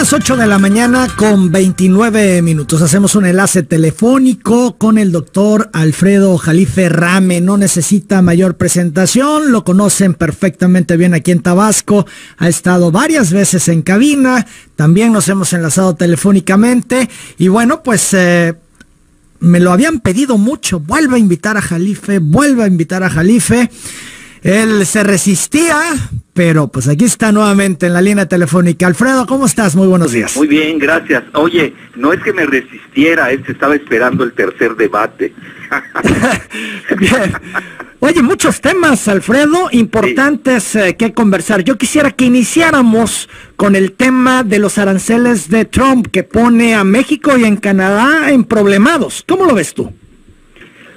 las 8 de la mañana con 29 minutos. Hacemos un enlace telefónico con el doctor Alfredo Jalife Rame. No necesita mayor presentación, lo conocen perfectamente bien aquí en Tabasco. Ha estado varias veces en cabina, también nos hemos enlazado telefónicamente. Y bueno, pues me lo habían pedido mucho. Vuelva a invitar a Jalife, vuelva a invitar a Jalife. Él se resistía, pero pues aquí está nuevamente en la línea telefónica. Alfredo, ¿cómo estás? Muy buenos días. Muy bien, gracias. Oye, no es que me resistiera, es que estaba esperando el tercer debate. Bien. Oye, muchos temas, Alfredo, importantes que conversar. Yo quisiera que iniciáramos con el tema de los aranceles de Trump, que pone a México y en Canadá en problemados. ¿Cómo lo ves tú?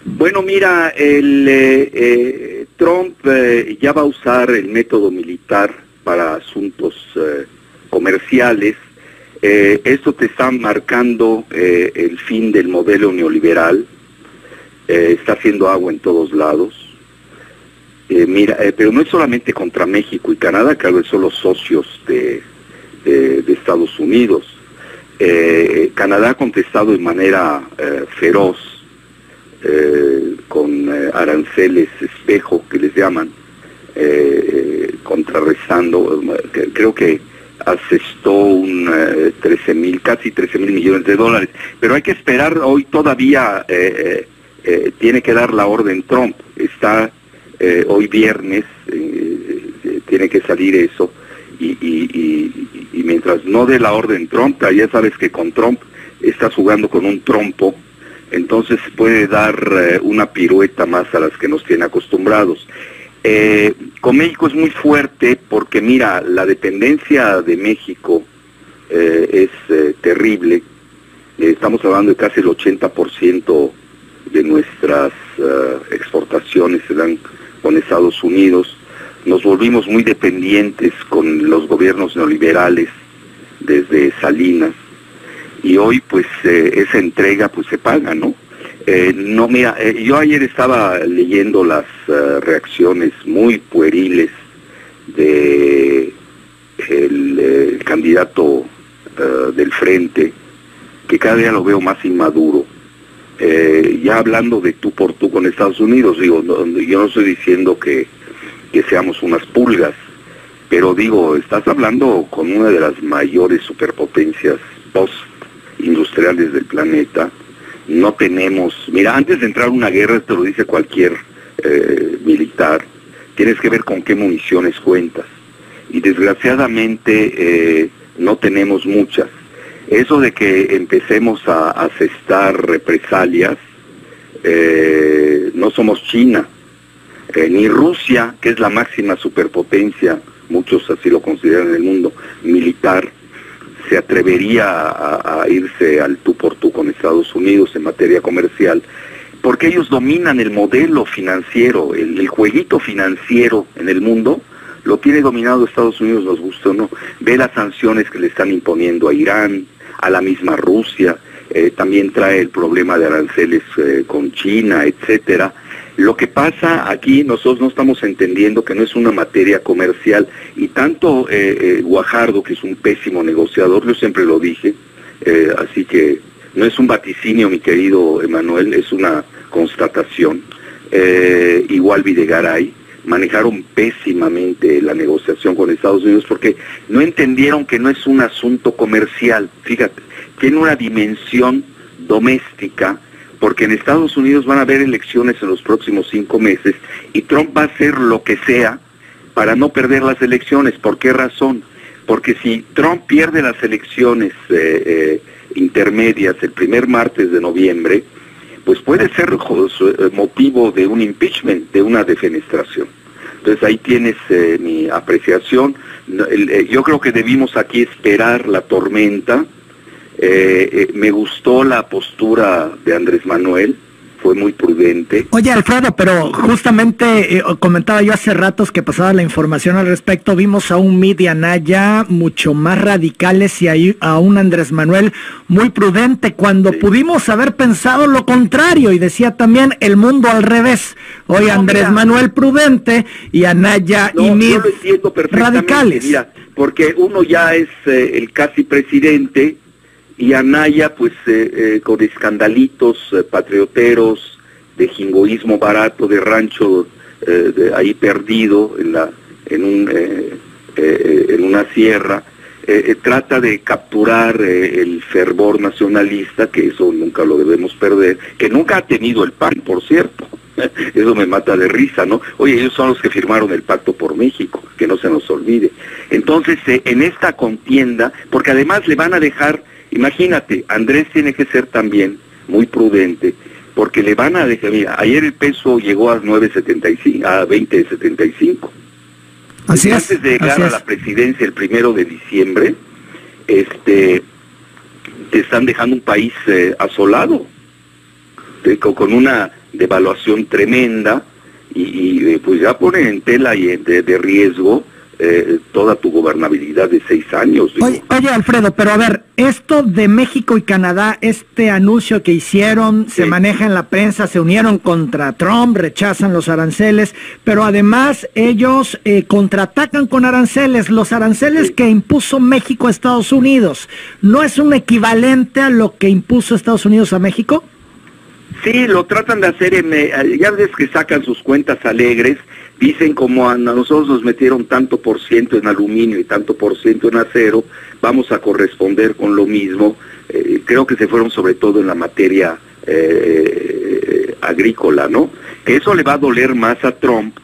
Bueno, mira, Trump ya va a usar el método militar para asuntos comerciales. Esto te está marcando el fin del modelo neoliberal. Está haciendo agua en todos lados. Pero no es solamente contra México y Canadá, que son los socios de Estados Unidos. Canadá ha contestado de manera feroz, con aranceles espejo, que les llaman, contrarrestando. Creo que asestó casi 13 mil millones de dólares, pero hay que esperar. Hoy todavía tiene que dar la orden Trump. Está hoy viernes, tiene que salir eso, y mientras no dé la orden Trump, ya sabes que con Trump estás jugando con un trompo. Entonces puede dar una pirueta más a las que nos tiene acostumbrados. Con México es muy fuerte porque, mira, la dependencia de México es terrible. Estamos hablando de casi el 80% de nuestras exportaciones se dan con Estados Unidos. Nos volvimos muy dependientes con los gobiernos neoliberales desde Salinas. Y hoy pues esa entrega pues se paga, ¿no? Yo ayer estaba leyendo las reacciones muy pueriles de el candidato del Frente, que cada día lo veo más inmaduro, ya hablando de tú por tú con Estados Unidos. Digo, yo no estoy diciendo que seamos unas pulgas, pero digo, estás hablando con una de las mayores superpotencias industriales del planeta. No tenemos, mira, antes de entrar a una guerra, te lo dice cualquier militar, tienes que ver con qué municiones cuentas, y desgraciadamente no tenemos muchas. Eso de que empecemos a asestar represalias, no somos China, ni Rusia, que es la máxima superpotencia, muchos así lo consideran en el mundo militar, se atrevería a irse al tú por tú con Estados Unidos en materia comercial, porque ellos dominan el modelo financiero, el jueguito financiero en el mundo, lo tiene dominado Estados Unidos, nos gusta o no. Ve las sanciones que le están imponiendo a Irán, a la misma Rusia, también trae el problema de aranceles con China, etcétera. Lo que pasa aquí, nosotros no estamos entendiendo que no es una materia comercial, y tanto Guajardo, que es un pésimo negociador, yo siempre lo dije, así que no es un vaticinio, mi querido Emanuel, es una constatación. Igual Videgaray, manejaron pésimamente la negociación con Estados Unidos porque no entendieron que no es un asunto comercial. Fíjate, tiene una dimensión doméstica, porque en Estados Unidos van a haber elecciones en los próximos 5 meses y Trump va a hacer lo que sea para no perder las elecciones. ¿Por qué razón? Porque si Trump pierde las elecciones intermedias el primer martes de noviembre, pues puede ser motivo de un impeachment, de una defenestración. Entonces ahí tienes mi apreciación. Yo creo que debimos aquí esperar la tormenta. Me gustó la postura de Andrés Manuel, fue muy prudente. Oye, Alfredo, pero justamente comentaba yo hace ratos que pasaba la información al respecto, vimos a un Mid y Anaya mucho más radicales y a un Andrés Manuel muy prudente, cuando pudimos haber pensado lo contrario, y decía también el mundo al revés. Hoy Andrés Manuel prudente y Anaya y Mid radicales. Mira, porque uno ya es el casi presidente, y Anaya pues con escandalitos patrioteros, de jingoísmo barato, de rancho ahí perdido en una sierra, trata de capturar el fervor nacionalista, que eso nunca lo debemos perder, que nunca ha tenido el PAN, por cierto. Eso me mata de risa, ¿no? Oye, ellos son los que firmaron el Pacto por México, que no se nos olvide. Entonces, en esta contienda, porque además le van a dejar, imagínate, Andrés tiene que ser también muy prudente, porque le van a dejar, mira, ayer el peso llegó a 9.75, a 20.75. Así es. Antes de llegar a la presidencia el 1 de diciembre, te están dejando un país asolado, con una devaluación tremenda, y pues ya ponen en tela y de riesgo toda tu gobernabilidad de 6 años. Oye, Alfredo, pero a ver, esto de México y Canadá, este anuncio que hicieron, se maneja en la prensa, se unieron contra Trump, rechazan los aranceles, pero además ellos contraatacan con aranceles. Los aranceles que impuso México a Estados Unidos, ¿no es un equivalente a lo que impuso Estados Unidos a México? Sí, lo tratan de hacer, ya ves que sacan sus cuentas alegres, dicen como a nosotros nos metieron tanto por ciento en aluminio y tanto por ciento en acero, vamos a corresponder con lo mismo. Creo que se fueron sobre todo en la materia agrícola, ¿no? Eso le va a doler más a Trump,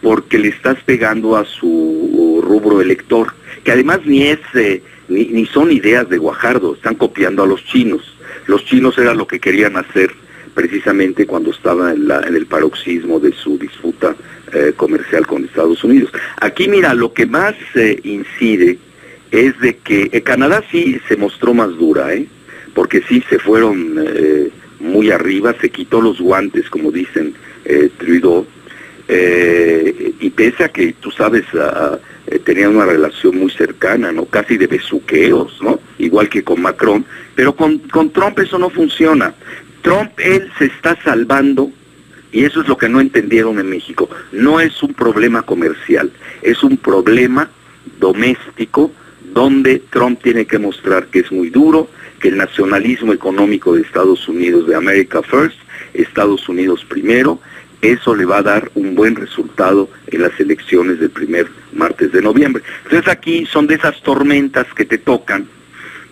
porque le estás pegando a su rubro elector, que además ni son ideas de Guajardo, están copiando a los chinos. Los chinos era lo que querían hacer precisamente cuando estaba en el paroxismo de su disputa comercial con Estados Unidos. Aquí, mira, lo que más incide es de que Canadá sí se mostró más dura, porque sí se fueron muy arriba, se quitó los guantes, como dicen Trudeau, y pese a que, tú sabes, tenían una relación muy cercana, ¿no? Casi de besuqueos, ¿no? Igual que con Macron, pero con Trump eso no funciona. Trump, él se está salvando, y eso es lo que no entendieron en México. No es un problema comercial, es un problema doméstico, donde Trump tiene que mostrar que es muy duro, que el nacionalismo económico de Estados Unidos, de America First, Estados Unidos primero, eso le va a dar un buen resultado en las elecciones del primer martes de noviembre. Entonces aquí son de esas tormentas que te tocan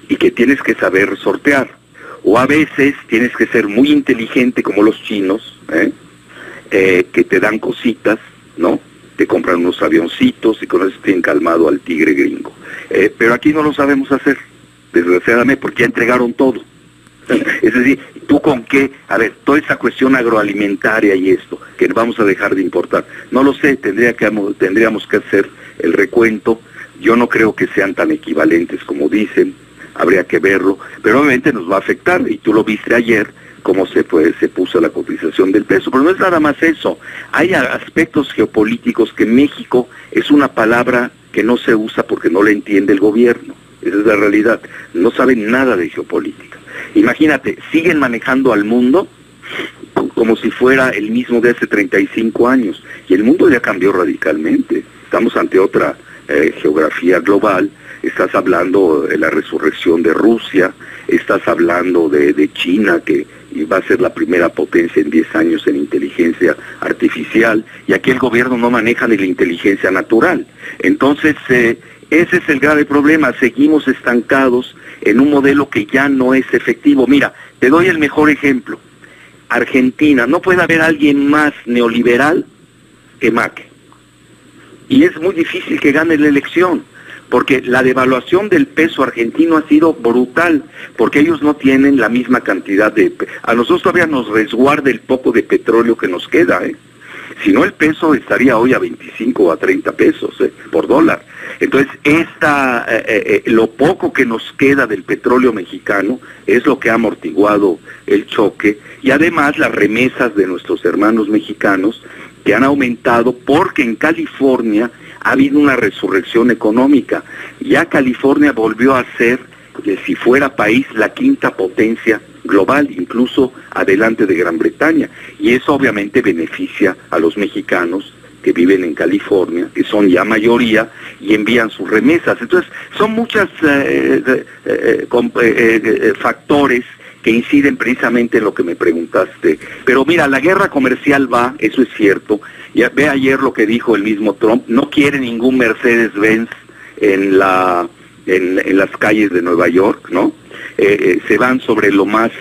y que tienes que saber sortear. O a veces tienes que ser muy inteligente como los chinos, que te dan cositas, ¿no? Te compran unos avioncitos y con eso tienen calmado al tigre gringo. Pero aquí no lo sabemos hacer, desgraciadamente, porque ya entregaron todo. Es decir, ¿tú con qué? A ver, toda esa cuestión agroalimentaria y esto, que vamos a dejar de importar. No lo sé, tendríamos que hacer el recuento. Yo no creo que sean tan equivalentes como dicen. Habría que verlo, pero obviamente nos va a afectar, y tú lo viste ayer, cómo se puso la cotización del peso, pero no es nada más eso. Hay aspectos geopolíticos que México es una palabra que no se usa porque no la entiende el gobierno, esa es la realidad, no saben nada de geopolítica. Imagínate, siguen manejando al mundo como si fuera el mismo de hace 35 años, y el mundo ya cambió radicalmente, estamos ante otra geografía global. Estás hablando de la resurrección de Rusia, estás hablando de China, que va a ser la primera potencia en 10 años en inteligencia artificial, y aquí el gobierno no maneja ni la inteligencia natural. Entonces, ese es el grave problema, seguimos estancados en un modelo que ya no es efectivo. Mira, te doy el mejor ejemplo. Argentina, no puede haber alguien más neoliberal que Macri. Y es muy difícil que gane la elección, porque la devaluación del peso argentino ha sido brutal, porque ellos no tienen la misma cantidad de... A nosotros todavía nos resguarda el poco de petróleo que nos queda, Si no, el peso estaría hoy a 25 o a 30 pesos por dólar. Entonces, lo poco que nos queda del petróleo mexicano es lo que ha amortiguado el choque, y además las remesas de nuestros hermanos mexicanos que han aumentado porque en California ha habido una resurrección económica. Ya California volvió a ser, si fuera país, la quinta potencia global, incluso adelante de Gran Bretaña, y eso obviamente beneficia a los mexicanos que viven en California, que son ya mayoría, y envían sus remesas. Entonces, son muchos factores que inciden precisamente en lo que me preguntaste. Pero mira, la guerra comercial va, eso es cierto. Ya ve ayer lo que dijo el mismo Trump, no quiere ningún Mercedes-Benz en las calles de Nueva York, ¿no? Se van sobre lo más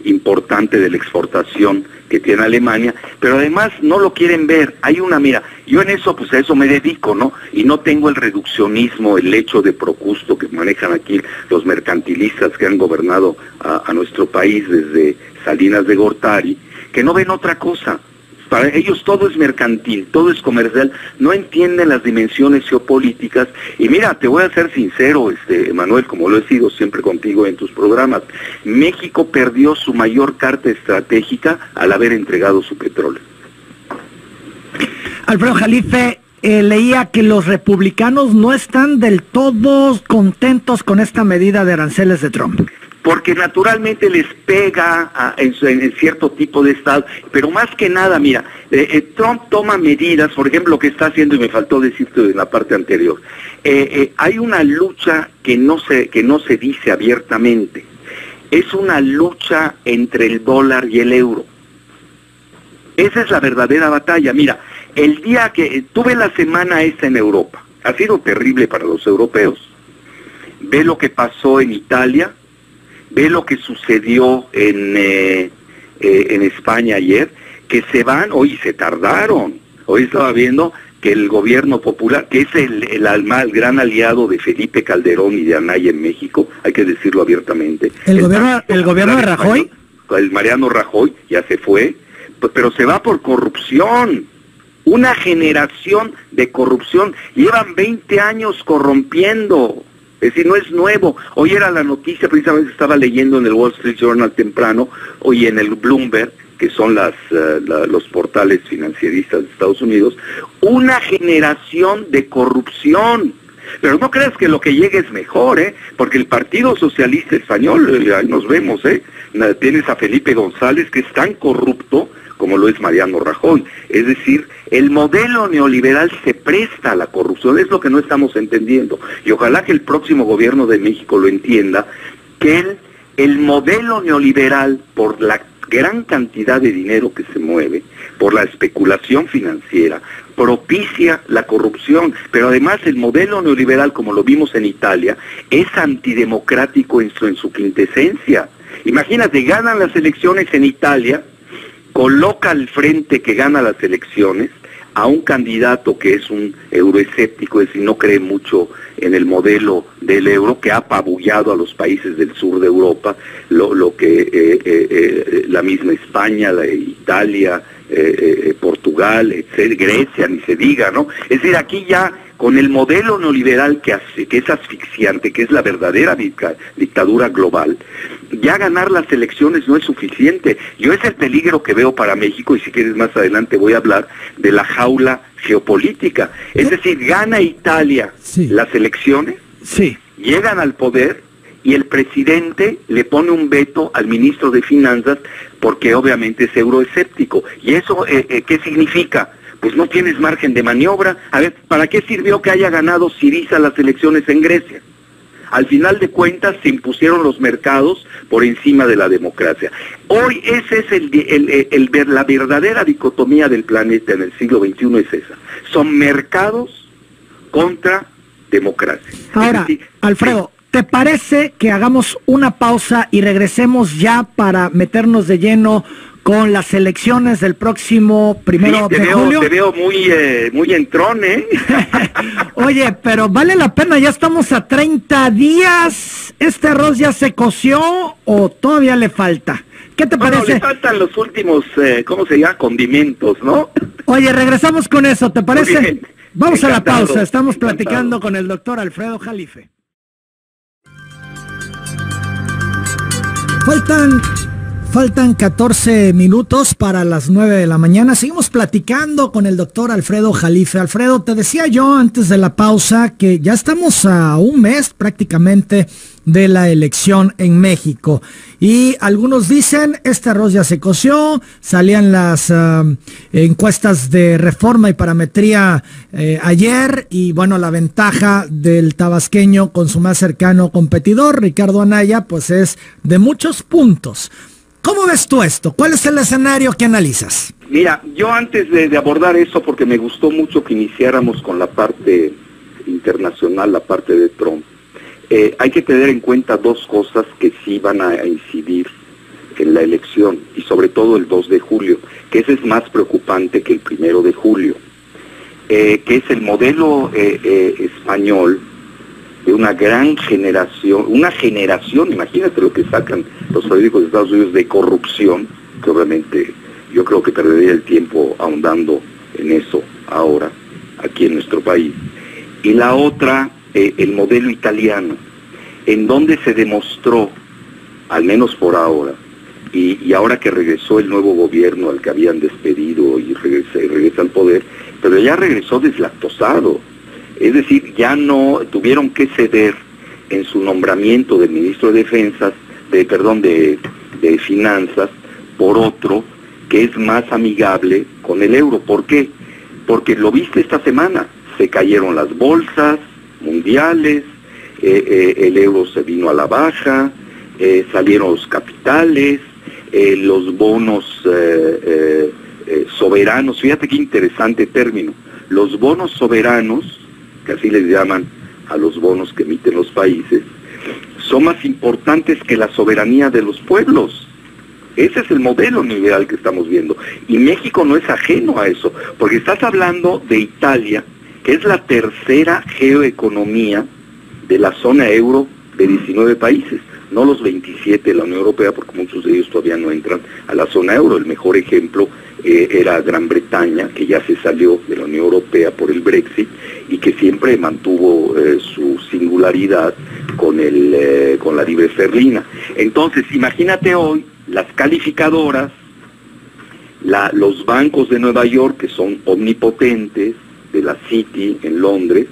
importante de la exportación que tiene Alemania, pero además no lo quieren ver. Mira, yo en eso, pues a eso me dedico, ¿no? Y no tengo el reduccionismo, el hecho de Procusto que manejan aquí los mercantilistas que han gobernado a nuestro país desde Salinas de Gortari, que no ven otra cosa. Para ellos todo es mercantil, todo es comercial, no entienden las dimensiones geopolíticas. Y mira, te voy a ser sincero, Manuel, como lo he sido siempre contigo en tus programas, México perdió su mayor carta estratégica al haber entregado su petróleo. Alfredo Jalife, leía que los republicanos no están del todo contentos con esta medida de aranceles de Trump. Porque naturalmente les pega en cierto tipo de estado, pero más que nada, mira, Trump toma medidas, por ejemplo, lo que está haciendo, y me faltó decirte en la parte anterior, hay una lucha que no se dice abiertamente, es una lucha entre el dólar y el euro. Esa es la verdadera batalla. Mira, el día que tuve la semana esta en Europa, ha sido terrible para los europeos. Ve lo que pasó en Italia, ve lo que sucedió en España ayer, que se van, hoy se tardaron. Hoy estaba viendo que el gobierno popular, que es el gran aliado de Felipe Calderón y de Anaya en México, hay que decirlo abiertamente. ¿El gobierno de Rajoy? El Mariano Rajoy ya se fue, pero se va por corrupción. Una generación de corrupción. Llevan 20 años corrompiendo. Es decir, no es nuevo. Hoy era la noticia, precisamente estaba leyendo en el Wall Street Journal temprano, hoy en el Bloomberg, que son los portales financieristas de Estados Unidos, una generación de corrupción. Pero no creas que lo que llegue es mejor, porque el Partido Socialista Español, ahí nos vemos, tienes a Felipe González, que es tan corrupto como lo es Mariano Rajoy. Es decir, el modelo neoliberal se presta a la corrupción, es lo que no estamos entendiendo. Y ojalá que el próximo gobierno de México lo entienda, que el modelo neoliberal, por la gran cantidad de dinero que se mueve, por la especulación financiera, propicia la corrupción, pero además el modelo neoliberal, como lo vimos en Italia, es antidemocrático en su quintesencia. Imagínate, ganan las elecciones en Italia, coloca al frente que gana las elecciones a un candidato que es un euroescéptico, es decir, no cree mucho en el modelo del euro, que ha apabullado a los países del sur de Europa, la misma España, Italia, Portugal, Grecia, ni se diga, ¿no? Es decir, aquí ya con el modelo neoliberal que es asfixiante, que es la verdadera dictadura global, ya ganar las elecciones no es suficiente. Yo es el peligro que veo para México, y si quieres más adelante voy a hablar de la jaula geopolítica. Es decir, gana Italia las elecciones, llegan al poder, y el presidente le pone un veto al ministro de Finanzas porque obviamente es euroescéptico. ¿Y eso qué significa? Pues no tienes margen de maniobra. A ver, ¿para qué sirvió que haya ganado Syriza las elecciones en Grecia? Al final de cuentas se impusieron los mercados por encima de la democracia. Hoy ese es la verdadera dicotomía del planeta en el siglo XXI, es esa. Son mercados contra democracia. Ahora, es decir, Alfredo, ¿te parece que hagamos una pausa y regresemos ya para meternos de lleno con las elecciones del próximo 1 de julio? Te veo muy entrón, Oye, pero vale la pena, ya estamos a 30 días. ¿Este arroz ya se coció o todavía le falta? ¿Qué te Bueno, parece? le faltan los últimos, ¿cómo se llama? Condimentos, ¿no? Oye, regresamos con eso, ¿te parece? Vamos a la Encantado, pausa, estamos encantado. platicando con el doctor Alfredo Jalife. Faltan 14 minutos para las 9 de la mañana. Seguimos platicando con el doctor Alfredo Jalife. Alfredo, te decía yo antes de la pausa que ya estamos a un mes prácticamente de la elección en México. Y algunos dicen, este arroz ya se coció, salían las encuestas de Reforma y Parametría ayer, y bueno, la ventaja del tabasqueño con su más cercano competidor, Ricardo Anaya, pues es de muchos puntos. ¿Cómo ves tú esto? ¿Cuál es el escenario que analizas? Mira, yo antes de abordar eso, porque me gustó mucho que iniciáramos con la parte internacional, la parte de Trump, hay que tener en cuenta dos cosas que sí van a incidir en la elección, y sobre todo el 2 de julio, que ese es más preocupante que el 1 de julio, que es el modelo español de una gran generación, imagínate lo que sacan los periódicos de Estados Unidos de corrupción, que obviamente yo creo que perdería el tiempo ahondando en eso ahora, aquí en nuestro país. Y la otra, el modelo italiano, en donde se demostró, al menos por ahora, y ahora que regresó el nuevo gobierno al que habían despedido y regresa al poder, pero ya regresó deslactosado. Es decir, ya no tuvieron que ceder en su nombramiento del ministro de de Finanzas por otro que es más amigable con el euro. ¿Por qué? Porque lo viste esta semana, se cayeron las bolsas mundiales, el euro se vino a la baja, salieron los capitales, los bonos soberanos, fíjate qué interesante término, los bonos soberanos, que así les llaman a los bonos que emiten los países, son más importantes que la soberanía de los pueblos. Ese es el modelo neoliberal que estamos viendo. Y México no es ajeno a eso, porque estás hablando de Italia, que es la tercera geoeconomía de la zona euro de 19 países, no los 27 de la Unión Europea, porque muchos de ellos todavía no entran a la zona euro. El mejor ejemplo era Gran Bretaña, que ya se salió de la Unión Europea por el Brexit y que siempre mantuvo su singularidad con la libra esterlina. Entonces, imagínate hoy las calificadoras, los bancos de Nueva York, que son omnipotentes, de la Citi en Londres,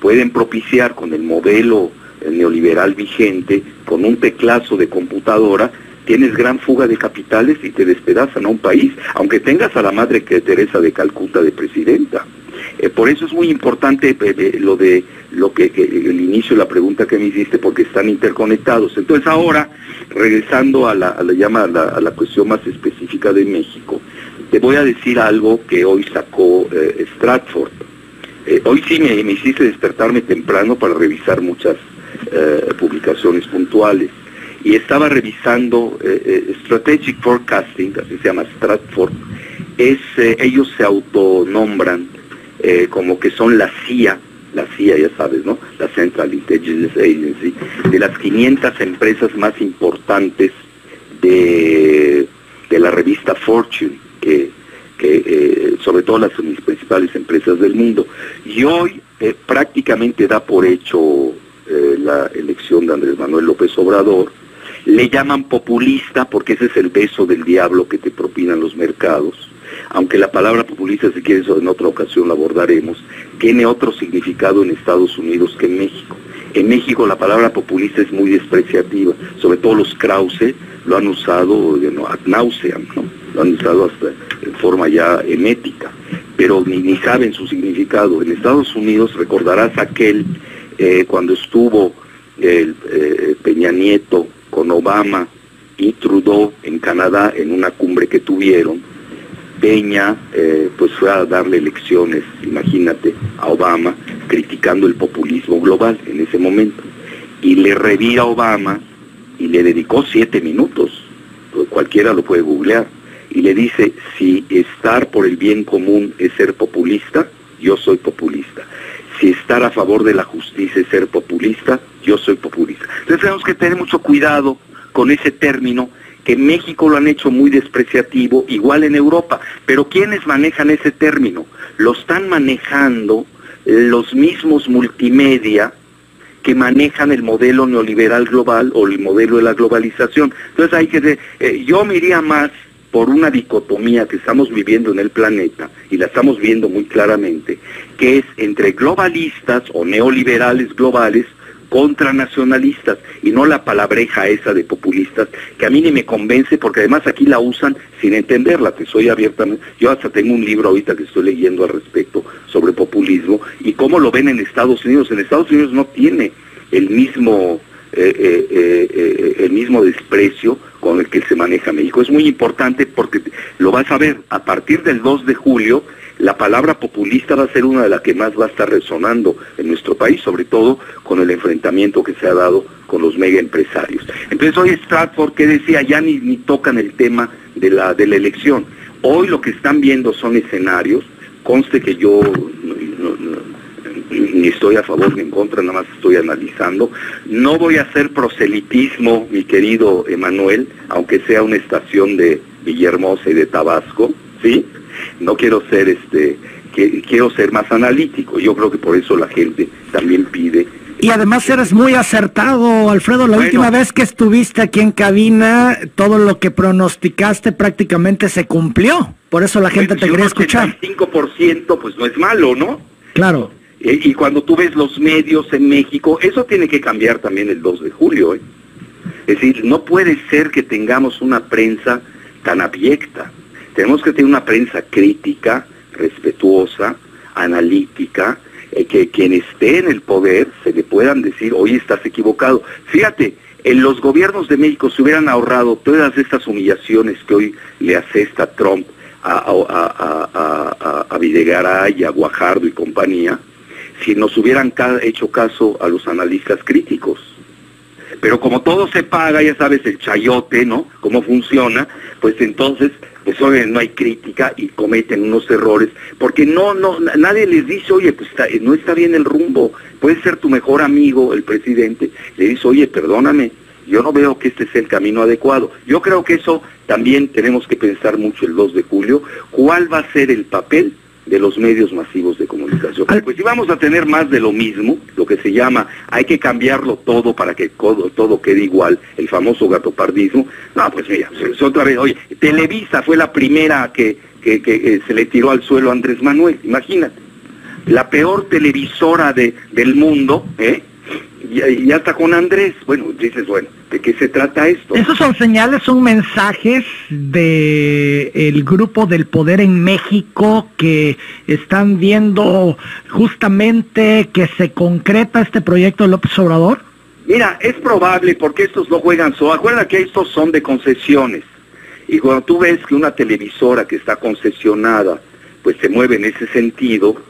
pueden propiciar con el modelo neoliberal vigente, con un teclazo de computadora, tienes gran fuga de capitales y te despedazan a un país, aunque tengas a la Madre Teresa de Calcuta de presidenta. Por eso es muy importante el inicio de la pregunta que me hiciste, porque están interconectados. Entonces ahora, regresando a la cuestión más específica de México, te voy a decir algo que hoy sacó Stratford. Hoy sí me hiciste despertarme temprano para revisar muchas publicaciones puntuales. Y estaba revisando Strategic Forecasting, así se llama Stratford. Ellos se autonombran como que son la CIA ya sabes, ¿no? La Central Intelligence Agency, de las 500 empresas más importantes de la revista Fortune, sobre todo las principales empresas del mundo. Y hoy prácticamente da por hecho la elección de Andrés Manuel López Obrador. Le llaman populista porque ese es el beso del diablo que te propinan los mercados, aunque la palabra populista, si quieres, en otra ocasión la abordaremos, tiene otro significado en Estados Unidos que en México. En México la palabra populista es muy despreciativa, sobre todo los Krause lo han usado ad nauseam, ¿no? Lo han usado hasta en forma ya emética, pero ni saben su significado. En Estados Unidos recordarás aquel cuando estuvo Peña Nieto con Obama y Trudeau en Canadá en una cumbre que tuvieron. Peña pues fue a darle lecciones, imagínate, a Obama, criticando el populismo global en ese momento, y le revira a Obama y le dedicó 7 minutos, cualquiera lo puede googlear, y le dice: si estar por el bien común es ser populista, yo soy populista. Si estar a favor de la justicia es ser populista, yo soy populista. Entonces tenemos que tener mucho cuidado con ese término que en México lo han hecho muy despreciativo, igual en Europa. Pero ¿quiénes manejan ese término? Lo están manejando los mismos multimedia que manejan el modelo neoliberal global o el modelo de la globalización. Entonces hay que yo me iría más por una dicotomía que estamos viviendo en el planeta, y la estamos viendo muy claramente, que es entre globalistas o neoliberales globales contra nacionalistas, y no la palabreja esa de populistas, que a mí ni me convence, porque además aquí la usan sin entenderla, que soy abiertamente. Yo hasta tengo un libro ahorita que estoy leyendo al respecto sobre populismo, y cómo lo ven en Estados Unidos. En Estados Unidos no tiene el mismo desprecio con el que se maneja México. Es muy importante porque lo vas a ver, a partir del 2 de julio, la palabra populista va a ser una de las que más va a estar resonando en nuestro país, sobre todo con el enfrentamiento que se ha dado con los mega empresarios. Entonces hoy Stratford, que decía, ya ni tocan el tema de la elección. Hoy lo que están viendo son escenarios, conste que yo ni estoy a favor ni en contra, nada más estoy analizando. No voy a hacer proselitismo, mi querido Emanuel, aunque sea una estación de Villahermosa y de Tabasco, ¿sí? No quiero ser quiero ser más analítico. Yo creo que por eso la gente también pide. Y además eres muy acertado, Alfredo. La última vez que estuviste aquí en cabina, todo lo que pronosticaste prácticamente se cumplió. Por eso la gente te quería escuchar. El 5% pues no es malo, ¿no? Claro. Y cuando tú ves los medios en México, eso tiene que cambiar también el 2 de julio, ¿eh? Es decir, no puede ser que tengamos una prensa tan abyecta. Tenemos que tener una prensa crítica, respetuosa, analítica, que quien esté en el poder se le puedan decir, oye, estás equivocado. Fíjate, en los gobiernos de México se hubieran ahorrado todas estas humillaciones que hoy le asesta Trump a Videgaray, a Guajardo y compañía, si nos hubieran hecho caso a los analistas críticos. Pero como todo se paga, ya sabes, el chayote, ¿no? Cómo funciona, pues entonces, pues obviamente no hay crítica y cometen unos errores, porque nadie les dice, oye, pues no está bien el rumbo. Puede ser tu mejor amigo, el presidente, le dice, oye, perdóname, yo no veo que este sea el camino adecuado. Yo creo que eso también tenemos que pensar mucho el 2 de julio, cuál va a ser el papel de los medios masivos de comunicación. Pues si vamos a tener más de lo mismo, lo que se llama, hay que cambiarlo todo para que todo quede igual, el famoso gatopardismo, no, pues mira, otra vez, oye, Televisa fue la primera que se le tiró al suelo a Andrés Manuel, imagínate, la peor televisora del mundo, y hasta con Andrés, bueno, dices, bueno, ¿de qué se trata esto? Esos son señales, son mensajes del grupo del poder en México que están viendo justamente que se concreta este proyecto de López Obrador. Mira, es probable porque estos no juegan solo. Acuérdate que estos son de concesiones. Y cuando tú ves que una televisora que está concesionada, pues se mueve en ese sentido,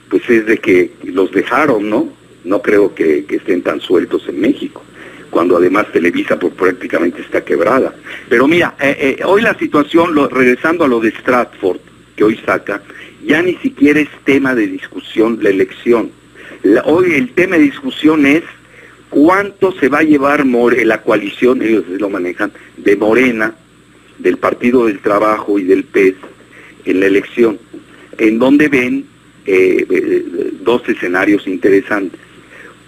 pues es de que los dejaron, ¿no? No creo que estén tan sueltos en México, cuando además Televisa pues, prácticamente está quebrada. Pero mira, hoy la situación, regresando a lo de Stratford, que hoy saca, ya ni siquiera es tema de discusión la elección. Hoy el tema de discusión es cuánto se va a llevar la coalición, ellos lo manejan, de Morena, del Partido del Trabajo y del PES en la elección, en donde ven dos escenarios interesantes.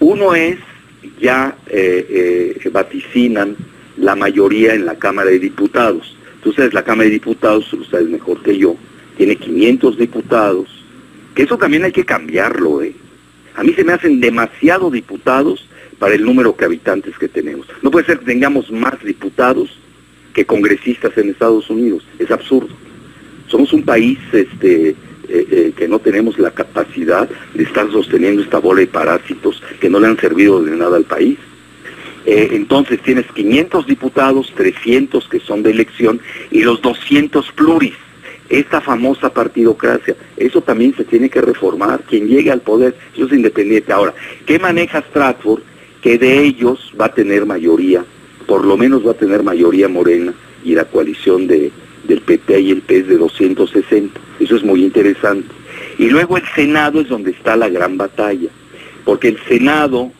Uno es, ya vaticinan la mayoría en la Cámara de Diputados. Tú sabes, la Cámara de Diputados, lo sabes mejor que yo, tiene 500 diputados, que eso también hay que cambiarlo, ¿eh? A mí se me hacen demasiado diputados para el número de habitantes que tenemos. No puede ser que tengamos más diputados que congresistas en Estados Unidos, es absurdo. Somos un país que no tenemos la capacidad de estar sosteniendo esta bola de parásitos que no le han servido de nada al país. Entonces tienes 500 diputados, 300 que son de elección y los 200 pluris. Esta famosa partidocracia, eso también se tiene que reformar. Quien llegue al poder, eso es independiente. Ahora, ¿qué maneja Stratford? Que de ellos va a tener mayoría, por lo menos va a tener mayoría Morena y la coalición del PP y el PES de 260. Eso es muy interesante. Y luego el Senado es donde está la gran batalla, porque el Senado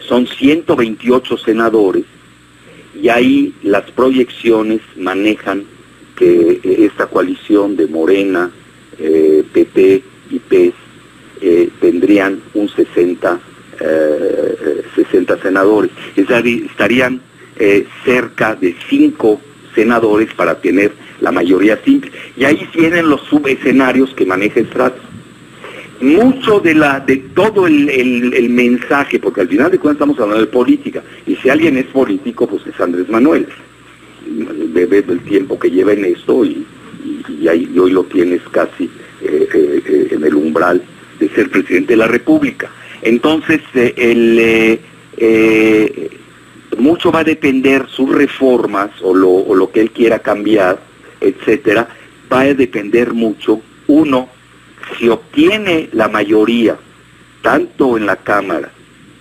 son 128 senadores y ahí las proyecciones manejan que esta coalición de Morena, PP y PES tendrían un 60 senadores. Estarían cerca de 5 senadores para tener la mayoría simple. Y ahí tienen los subescenarios que maneja Estratos. Mucho de todo el mensaje, porque al final de cuentas estamos hablando de política, y si alguien es político, pues es Andrés Manuel. Bebe el tiempo que lleva en esto y hoy lo tienes casi en el umbral de ser presidente de la República. Entonces, mucho va a depender sus reformas o lo que él quiera cambiar, etcétera, va a depender mucho, uno, si obtiene la mayoría, tanto en la Cámara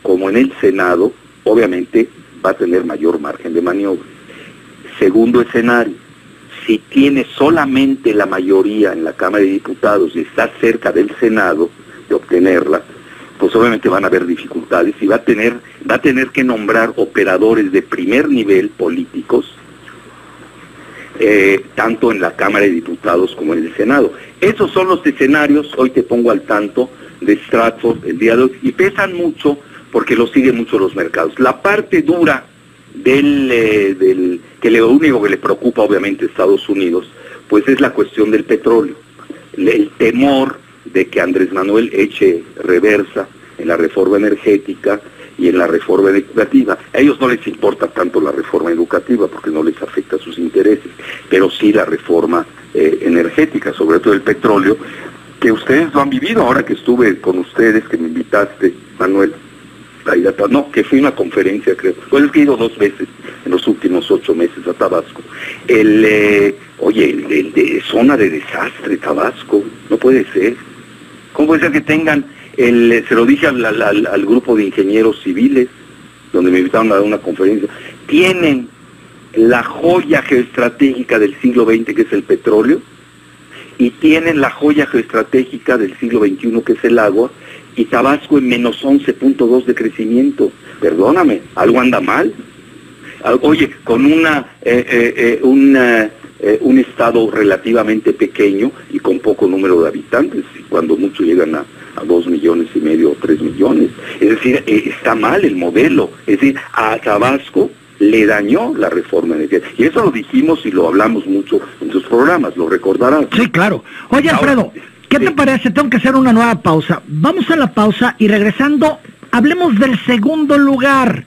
como en el Senado, obviamente va a tener mayor margen de maniobra. Segundo escenario, si tiene solamente la mayoría en la Cámara de Diputados y está cerca del Senado de obtenerla, pues obviamente van a haber dificultades y va a tener que nombrar operadores de primer nivel políticos, tanto en la Cámara de Diputados como en el Senado. Esos son los escenarios, hoy te pongo al tanto, de Stratford el día de hoy, y pesan mucho porque lo siguen mucho los mercados. La parte dura lo único que le preocupa obviamente a Estados Unidos, pues es la cuestión del petróleo. El temor de que Andrés Manuel eche reversa en la reforma energética y en la reforma educativa. A ellos no les importa tanto la reforma educativa porque no les afecta sus intereses, pero sí la reforma energética, sobre todo el petróleo, que ustedes lo han vivido ahora que estuve con ustedes, que me invitaste, Manuel. No, que fui a una conferencia, creo. Pues es que he ido 2 veces en los últimos 8 meses a Tabasco. Zona de desastre, Tabasco, no puede ser. ¿Cómo puede ser que tengan, se lo dije al grupo de ingenieros civiles, donde me invitaron a dar una conferencia, tienen la joya geoestratégica del siglo XX, que es el petróleo, y tienen la joya geoestratégica del siglo XXI, que es el agua, y Tabasco en menos 11.2 de crecimiento? Perdóname, algo anda mal. Oye, con un estado relativamente pequeño y con poco número de habitantes, cuando mucho llegan a 2,5 millones o 3 millones. Es decir, está mal el modelo. Es decir, a Tabasco le dañó la reforma energética. Y eso lo dijimos y lo hablamos mucho en sus programas, lo recordarás. Sí, claro. Oye, Alfredo, ¿qué te parece? Tengo que hacer una nueva pausa. Vamos a la pausa y regresando, hablemos del segundo lugar.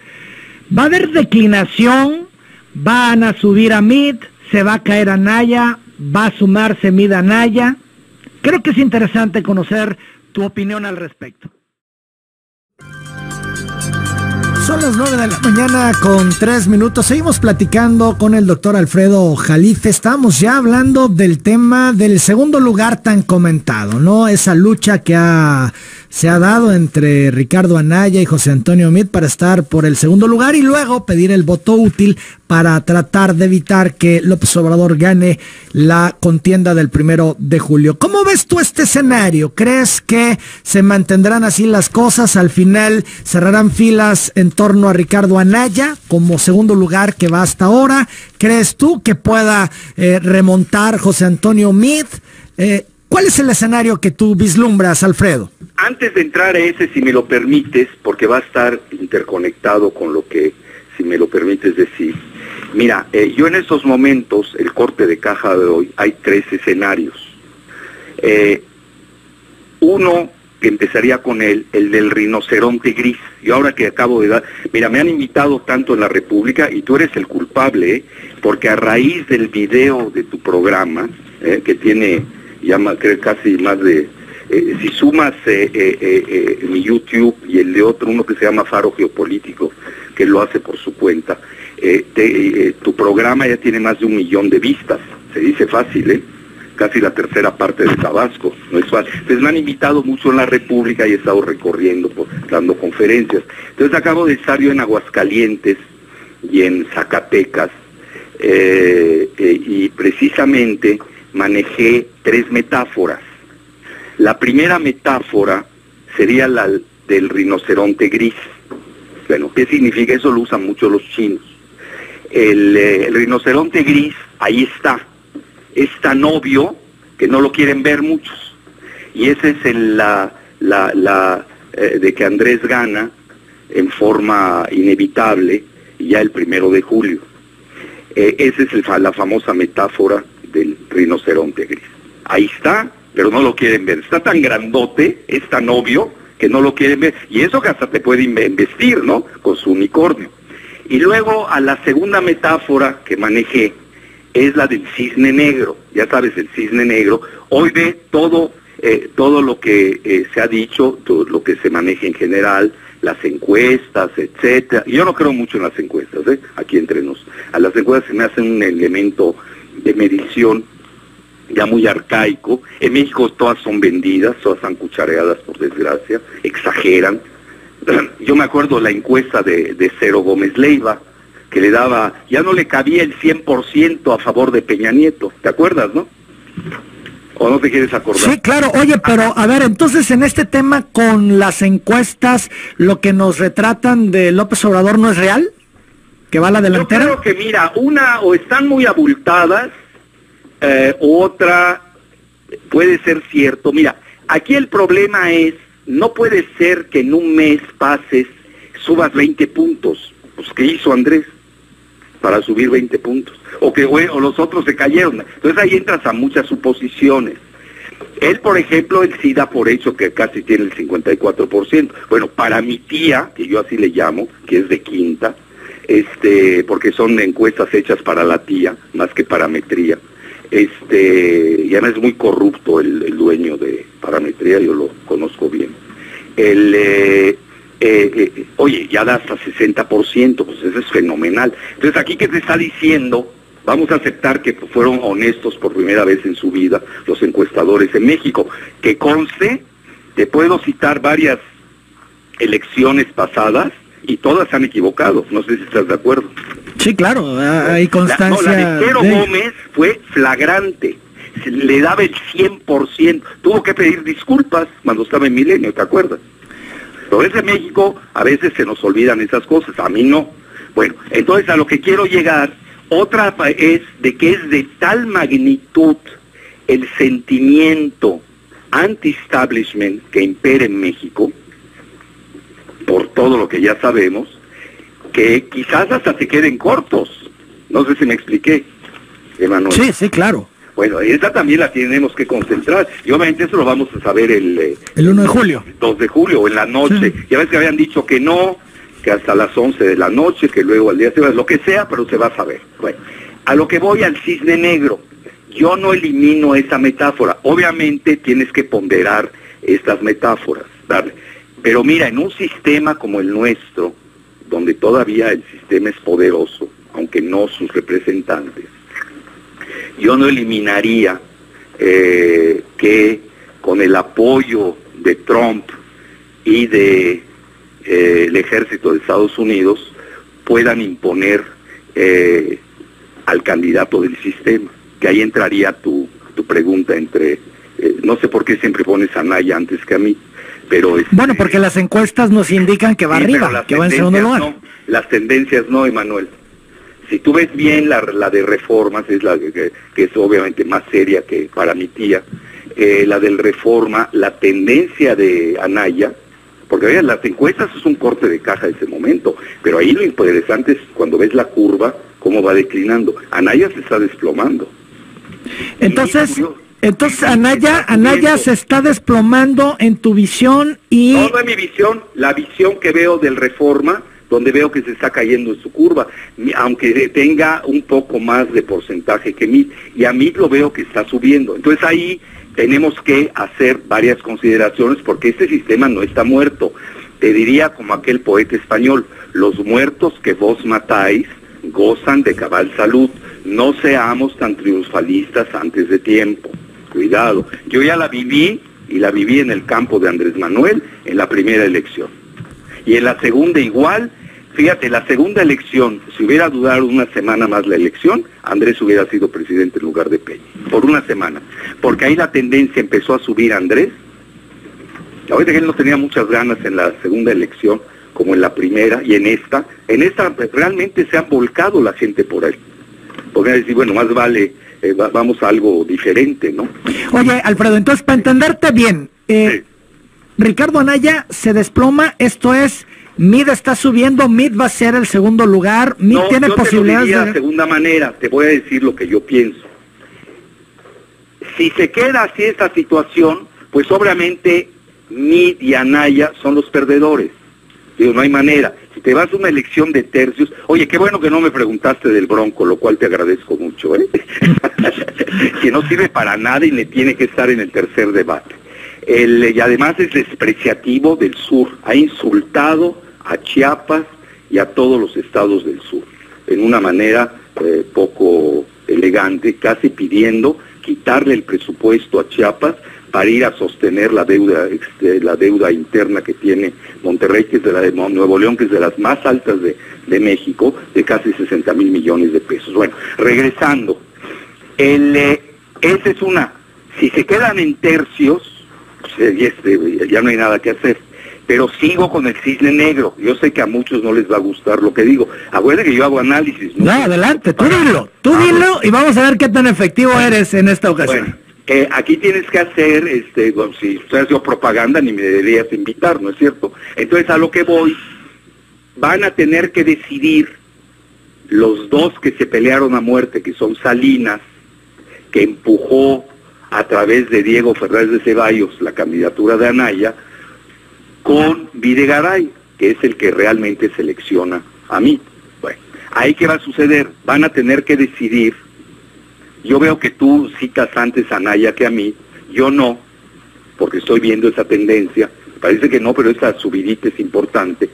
Va a haber declinación, van a subir a Mid, se va a caer Anaya, va a sumarse Mid a Anaya. Creo que es interesante conocer tu opinión al respecto. Son las 9 de la mañana con 3 minutos. Seguimos platicando con el doctor Alfredo Jalife. Estamos ya hablando del tema del segundo lugar tan comentado, ¿no? Esa lucha que se ha dado entre Ricardo Anaya y José Antonio Meade para estar por el segundo lugar y luego pedir el voto útil para tratar de evitar que López Obrador gane la contienda del 1 de julio. ¿Cómo ves tú este escenario? ¿Crees que se mantendrán así las cosas? Al final cerrarán filas en torno a Ricardo Anaya como segundo lugar que va hasta ahora. ¿Crees tú que pueda remontar José Antonio Meade? ¿Cuál es el escenario que tú vislumbras, Alfredo? Antes de entrar a ese, si me lo permites, porque va a estar interconectado con lo que, si me lo permites decir. Mira, yo en estos momentos, el corte de caja de hoy, hay 3 escenarios. Uno, que empezaría con el del rinoceronte gris. Yo ahora que acabo de dar... Mira, me han invitado tanto en la República, y tú eres el culpable, porque a raíz del video de tu programa, que tiene ya creo casi más de... si sumas mi YouTube y el de otro, uno que se llama Faro Geopolítico, que lo hace por su cuenta, tu programa ya tiene más de 1 millón de vistas. Se dice fácil, casi la tercera parte de Tabasco, no es fácil. Entonces me han invitado mucho en la República y he estado recorriendo, dando conferencias. Entonces acabo de estar yo en Aguascalientes y en Zacatecas, y precisamente manejé 3 metáforas. La primera metáfora sería la del rinoceronte gris. Bueno, ¿qué significa? Eso lo usan mucho los chinos. El rinoceronte gris, ahí está. Es tan obvio que no lo quieren ver muchos. Y ese es de que Andrés gana en forma inevitable ya el 1 de julio. Esa es la famosa metáfora del rinoceronte gris. Ahí está, pero no lo quieren ver. Está tan grandote, es tan obvio, que no lo quieren ver. Y eso que hasta te puede investir, ¿no? Con su unicornio. Y luego a la segunda metáfora que manejé es la del cisne negro. Ya sabes, el cisne negro. Hoy ve todo lo que se ha dicho, todo lo que se maneja en general, las encuestas, etcétera. Yo no creo mucho en las encuestas, aquí entre nos. A las encuestas se me hacen un elemento de medición ya muy arcaico. En México todas son vendidas, todas están cuchareadas, por desgracia, exageran. Yo me acuerdo la encuesta de Cero Gómez Leiva, que le daba, ya no le cabía el 100% a favor de Peña Nieto, ¿te acuerdas, no? ¿O no te quieres acordar? Sí, claro. Oye, pero a ver, entonces en este tema con las encuestas, lo que nos retratan de López Obrador no es real, que va a la delantera. Yo creo que mira, una o están muy abultadas, otra puede ser cierto. Mira, aquí el problema es, no puede ser que en un mes subas 20 puntos. Pues ¿qué hizo Andrés para subir 20 puntos? O los otros se cayeron. Entonces ahí entras a muchas suposiciones. Él, por ejemplo, él sí da por hecho que casi tiene el 54%. Bueno, para mi tía, que yo así le llamo, que es de quinta, porque son encuestas hechas para la tía, más que parametría. Y además es muy corrupto el dueño de parametría, yo lo conozco bien. Oye, ya da hasta 60%, pues eso es fenomenal. Entonces, aquí, ¿qué te está diciendo? Vamos a aceptar que fueron honestos por primera vez en su vida los encuestadores en México. Que conste, te puedo citar varias elecciones pasadas y todas se han equivocado. No sé si estás de acuerdo. Sí, claro, hay constancia. La de Cero Gómez fue flagrante. Le daba el 100%. Tuvo que pedir disculpas cuando estaba en Milenio, ¿te acuerdas? Pero desde México a veces se nos olvidan esas cosas, a mí no. Bueno, entonces a lo que quiero llegar, otra es de que es de tal magnitud el sentimiento anti-establishment que impera en México, por todo lo que ya sabemos, que quizás hasta se queden cortos. No sé si me expliqué, Emanuel. Sí, sí, claro. Bueno, esa también la tenemos que concentrar. Y obviamente eso lo vamos a saber el 1 de julio. 2 de julio o en la noche. Sí. Ya ves que habían dicho que no, que hasta las 11 de la noche, que luego al día se va, lo que sea, pero se va a saber. Bueno, a lo que voy al cisne negro. Yo no elimino esa metáfora. Obviamente tienes que ponderar estas metáforas, darle. Pero mira, en un sistema como el nuestro, donde todavía el sistema es poderoso, aunque no sus representantes, yo no eliminaría que con el apoyo de Trump y de el ejército de Estados Unidos puedan imponer al candidato del sistema, que ahí entraría tu pregunta entre, no sé por qué siempre pones a Anaya antes que a mí, pero bueno, porque las encuestas nos indican que va arriba, que va en segundo lugar. No, las tendencias no, Emanuel. Si tú ves bien la de Reformas, es la que es obviamente más seria que para mi tía, la del Reforma, la tendencia de Anaya, porque vean, las encuestas es un corte de caja de ese momento, pero ahí lo interesante es cuando ves la curva, cómo va declinando. Anaya se está desplomando. Entonces Anaya se está desplomando en tu visión y... No es mi visión, la visión que veo del Reforma, donde veo que se está cayendo en su curva, aunque tenga un poco más de porcentaje que MIT, y a MIT lo veo que está subiendo. Entonces ahí tenemos que hacer varias consideraciones, porque este sistema no está muerto. Te diría como aquel poeta español, los muertos que vos matáis gozan de cabal salud, no seamos tan triunfalistas antes de tiempo. Cuidado, yo ya la viví, y la viví en el campo de Andrés Manuel, en la primera elección. Y en la segunda igual, fíjate, la segunda elección, si hubiera durado una semana más la elección, Andrés hubiera sido presidente en lugar de Peña, por una semana. Porque ahí la tendencia empezó a subir a Andrés. Ahorita que él no tenía muchas ganas en la segunda elección, como en la primera, y en esta realmente se han volcado la gente por ahí. Podrían decir, bueno, más vale, vamos a algo diferente, ¿no? Oye, Alfredo, entonces, para entenderte bien, Sí. Ricardo Anaya se desploma, esto es, Mid está subiendo, Mid va a ser el segundo lugar, Mid No, tiene yo posibilidades te lo diría de... de segunda manera, te voy a decir lo que yo pienso. Si se queda así esta situación, pues obviamente Mid y Anaya son los perdedores. Digo, no hay manera. Si te vas a una elección de tercios, oye, qué bueno que no me preguntaste del Bronco, lo cual te agradezco mucho, ¿eh? Que no sirve para nada y le tiene que estar en el tercer debate. Y además es despreciativo del sur, ha insultado a Chiapas y a todos los estados del sur, en una manera poco elegante, casi pidiendo quitarle el presupuesto a Chiapas para ir a sostener la deuda interna que tiene Monterrey, que es de la de Nuevo León, que es de las más altas de México, de casi 60,000 millones de pesos. Bueno, regresando, esa es una, si se quedan en tercios, pues, ya no hay nada que hacer. Pero sigo con el cisne negro. Yo sé que a muchos no les va a gustar lo que digo. Acuérdense que yo hago análisis. No, adelante, tú dilo y vamos a ver qué tan efectivo eres en esta ocasión. Bueno, aquí tienes que hacer, bueno, si ustedes haciendo propaganda ni me deberías invitar, ¿no es cierto? Entonces a lo que voy, van a tener que decidir los dos que se pelearon a muerte, que son Salinas, que empujó a través de Diego Fernández de Ceballos la candidatura de Anaya, con Videgaray, que es el que realmente selecciona a mí. Bueno, ahí qué va a suceder, van a tener que decidir. Yo veo que tú citas antes a Anaya que a mí, yo no, porque estoy viendo esa tendencia, parece que no, pero esa subidita es importante.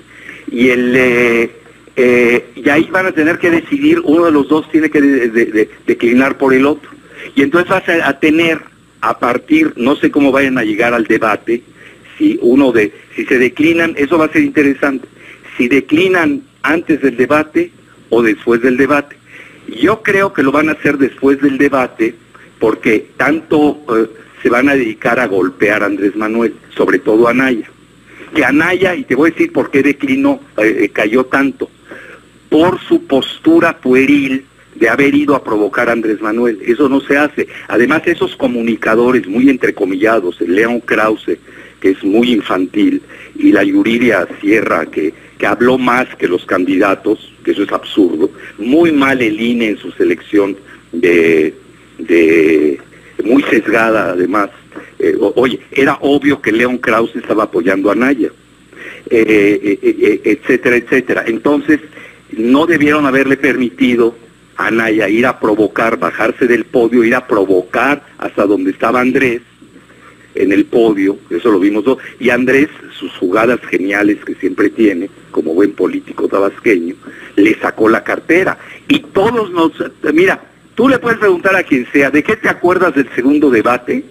Y ahí van a tener que decidir, uno de los dos tiene que declinar por el otro. Y entonces vas a tener, a partir, no sé cómo vayan a llegar al debate, si se declinan, eso va a ser interesante, si declinan antes del debate o después del debate. Yo creo que lo van a hacer después del debate, porque tanto se van a dedicar a golpear a Andrés Manuel, sobre todo a Anaya. Que Anaya, y te voy a decir por qué declinó, cayó tanto, por su postura pueril de haber ido a provocar a Andrés Manuel. Eso no se hace. Además, esos comunicadores muy entrecomillados, el León Krause, que es muy infantil, y la Yuridia Sierra, que habló más que los candidatos, que eso es absurdo, muy mal el INE en su selección muy sesgada además. Oye, era obvio que León Krause estaba apoyando a Anaya, etcétera, etcétera. Entonces, no debieron haberle permitido a Anaya ir a provocar, bajarse del podio, ir a provocar hasta donde estaba Andrés, en el podio, eso lo vimos dos, y Andrés, sus jugadas geniales que siempre tiene, como buen político tabasqueño, le sacó la cartera. Y todos mira, tú le puedes preguntar a quien sea, ¿de qué te acuerdas del segundo debate?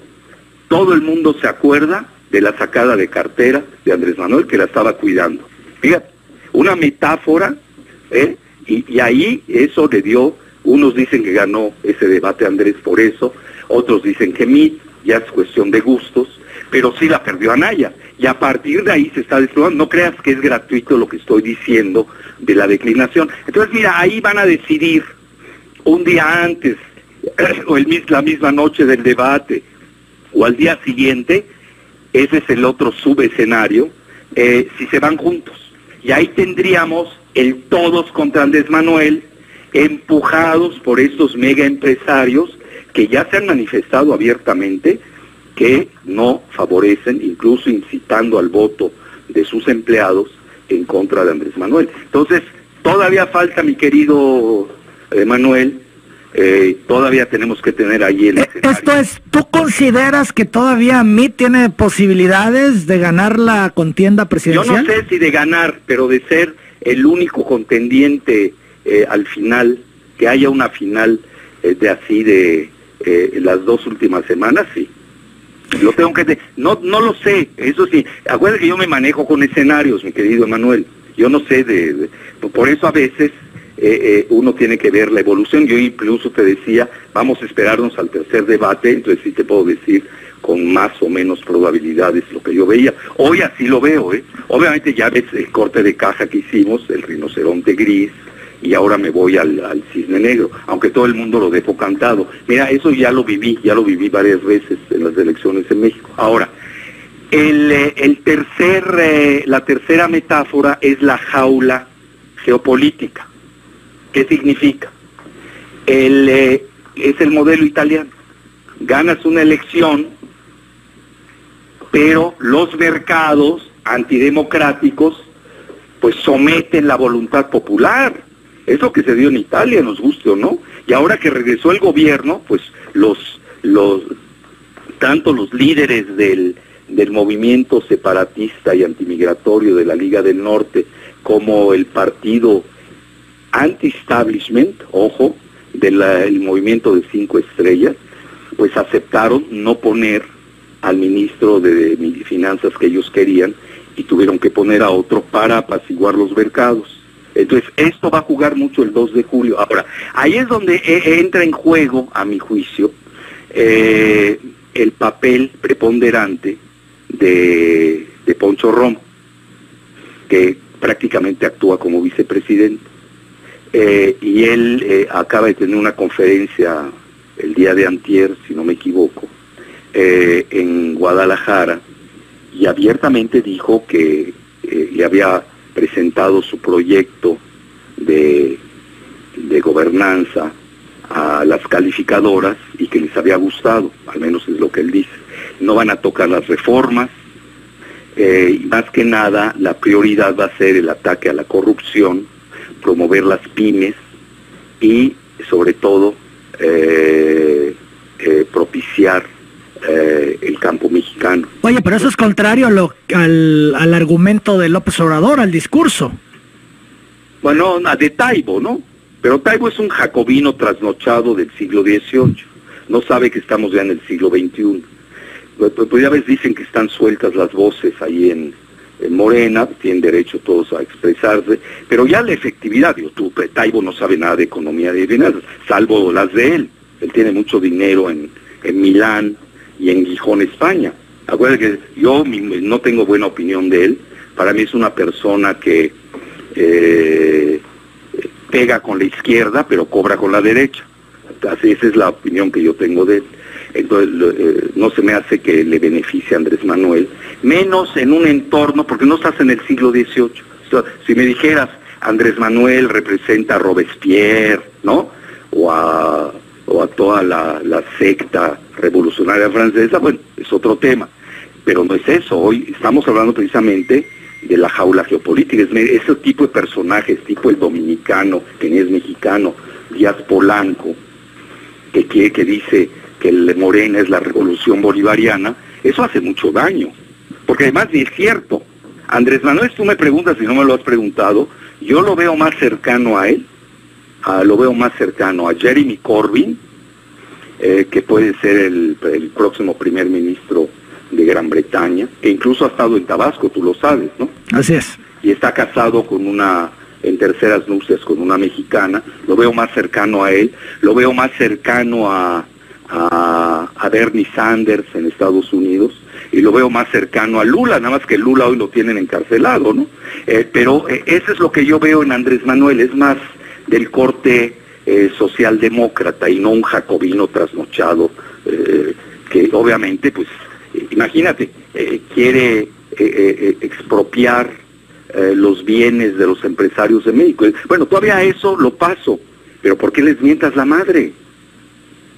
Todo el mundo se acuerda de la sacada de cartera de Andrés Manuel, que la estaba cuidando. Fíjate, una metáfora, y ahí eso le dio, unos dicen que ganó ese debate Andrés por eso, otros dicen que ya es cuestión de gustos, pero sí la perdió Anaya, y a partir de ahí se está desplomando. No creas que es gratuito lo que estoy diciendo de la declinación. Entonces mira, ahí van a decidir un día antes, o la misma noche del debate, o al día siguiente, ese es el otro subescenario, si se van juntos. Y ahí tendríamos el todos contra Andrés Manuel, empujados por estos mega empresarios que ya se han manifestado abiertamente que no favorecen, incluso incitando al voto de sus empleados en contra de Andrés Manuel. Entonces, todavía falta, mi querido Manuel, todavía tenemos que tener ahí el escenario. Esto es, ¿tú consideras que todavía Mid tiene posibilidades de ganar la contienda presidencial? Yo no sé si de ganar, pero de ser el único contendiente al final, que haya una final de las dos últimas semanas, sí. Lo tengo que no lo sé, eso sí. Acuérdate que yo me manejo con escenarios, mi querido Emanuel. Yo no sé por eso a veces uno tiene que ver la evolución. Yo incluso te decía, vamos a esperarnos al tercer debate, entonces sí te puedo decir con más o menos probabilidades lo que yo veía. Hoy así lo veo, ¿eh? Obviamente ya ves el corte de caja que hicimos, el rinoceronte gris, y ahora me voy al cisne negro, aunque todo el mundo lo dejó cantado. Mira, eso ya lo viví varias veces en las elecciones en México. Ahora, la tercera metáfora es la jaula geopolítica. ¿Qué significa? Es el modelo italiano. Ganas una elección, pero los mercados antidemocráticos pues someten la voluntad popular. Es lo que se dio en Italia, nos guste o no. Y ahora que regresó el gobierno, pues tanto los líderes del movimiento separatista y antimigratorio de la Liga del Norte, como el partido anti-establishment, ojo, del movimiento de 5 estrellas, pues aceptaron no poner al ministro de Finanzas que ellos querían y tuvieron que poner a otro para apaciguar los mercados. Entonces, esto va a jugar mucho el 2 de julio. Ahora, ahí es donde entra en juego, a mi juicio, el papel preponderante de Poncho Romo, que prácticamente actúa como vicepresidente. Y él acaba de tener una conferencia el día de antier, si no me equivoco, en Guadalajara, y abiertamente dijo que le había presentado su proyecto de gobernanza a las calificadoras y que les había gustado, al menos es lo que él dice. No van a tocar las reformas, y más que nada la prioridad va a ser el ataque a la corrupción, promover las pymes y sobre todo propiciar el campo mexicano. Oye, pero eso es contrario al argumento de López Obrador, al discurso. Bueno, de Taibo, ¿no? Pero Taibo es un jacobino trasnochado del siglo XVIII. No sabe que estamos ya en el siglo XXI. Pues ya ves, dicen que están sueltas las voces ahí en Morena, tienen derecho todos a expresarse, pero ya la efectividad, Taibo no sabe nada de economía de finanzas, salvo las de él. Él tiene mucho dinero en Milán y en Gijón, España. Acuérdate que yo no tengo buena opinión de él. Para mí es una persona que pega con la izquierda, pero cobra con la derecha. Así, esa es la opinión que yo tengo de él. Entonces, no se me hace que le beneficie a Andrés Manuel, menos en un entorno, porque no estás en el siglo XVIII. Si me dijeras, Andrés Manuel representa a Robespierre, ¿no? O a toda la secta revolucionaria francesa, bueno, es otro tema. Pero no es eso. Hoy estamos hablando precisamente de la jaula geopolítica. Es ese tipo de personajes, tipo el dominicano, que ni es mexicano, Díaz Polanco, que dice que el Morena es la revolución bolivariana. Eso hace mucho daño, porque además ni es cierto. Andrés Manuel, tú me preguntas, si no me lo has preguntado, yo lo veo más cercano a él, lo veo más cercano a Jeremy Corbyn, que puede ser el próximo primer ministro de Gran Bretaña, que incluso ha estado en Tabasco, tú lo sabes, ¿no? Así es. Y está casado en terceras nupcias con una mexicana. Lo veo más cercano a él, lo veo más cercano a Bernie Sanders en Estados Unidos, y lo veo más cercano a Lula, nada más que Lula hoy lo tienen encarcelado, ¿no? Pero eso es lo que yo veo en Andrés Manuel, es más del corte socialdemócrata y no un jacobino trasnochado, que obviamente, pues, imagínate, quiere expropiar los bienes de los empresarios de México. Bueno, todavía eso lo paso, pero ¿por qué les mientas la madre?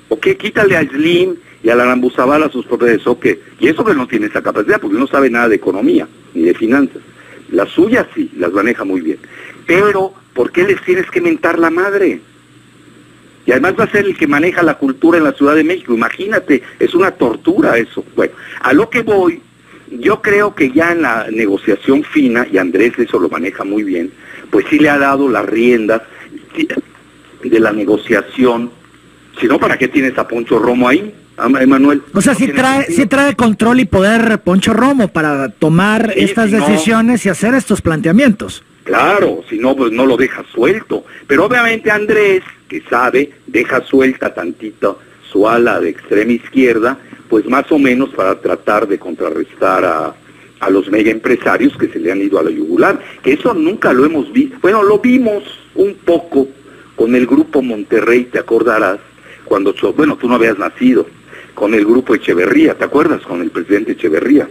¿O qué? Quítale a Slim y a la Arambuzabal a sus propiedades, ¿o qué? Y eso que no tiene esa capacidad, porque no sabe nada de economía, ni de finanzas. Las suyas sí, las maneja muy bien. Pero, ¿por qué les tienes que mentar la madre? Y además va a ser el que maneja la cultura en la Ciudad de México. Imagínate, es una tortura eso. Bueno, a lo que voy, yo creo que ya en la negociación fina, y Andrés eso lo maneja muy bien, pues sí le ha dado las riendas de la negociación. Si no, ¿para qué tienes a Poncho Romo ahí, Emanuel? O sea, sí trae control y poder Poncho Romo para tomar estas decisiones y hacer estos planteamientos. Claro, si no, pues no lo deja suelto. Pero obviamente Andrés, que sabe, deja suelta tantito su ala de extrema izquierda, pues más o menos para tratar de contrarrestar a los mega empresarios que se le han ido a la yugular, que eso nunca lo hemos visto. Bueno, lo vimos un poco con el Grupo Monterrey, te acordarás, cuando, bueno, tú no habías nacido, con el Grupo Echeverría, ¿te acuerdas? Con el presidente Echeverría.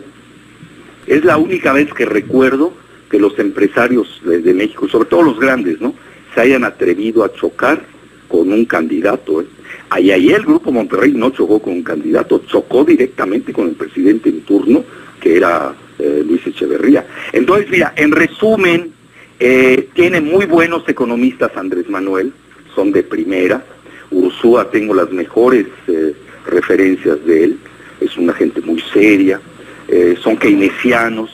Es la única vez que recuerdo que los empresarios de México, sobre todo los grandes, ¿no?, se hayan atrevido a chocar con un candidato. Ahí el Grupo Monterrey no chocó con un candidato, chocó directamente con el presidente en turno, que era Luis Echeverría. Entonces, mira, en resumen, tiene muy buenos economistas Andrés Manuel, son de primera. Ursúa, tengo las mejores referencias de él, es una gente muy seria, son keynesianos.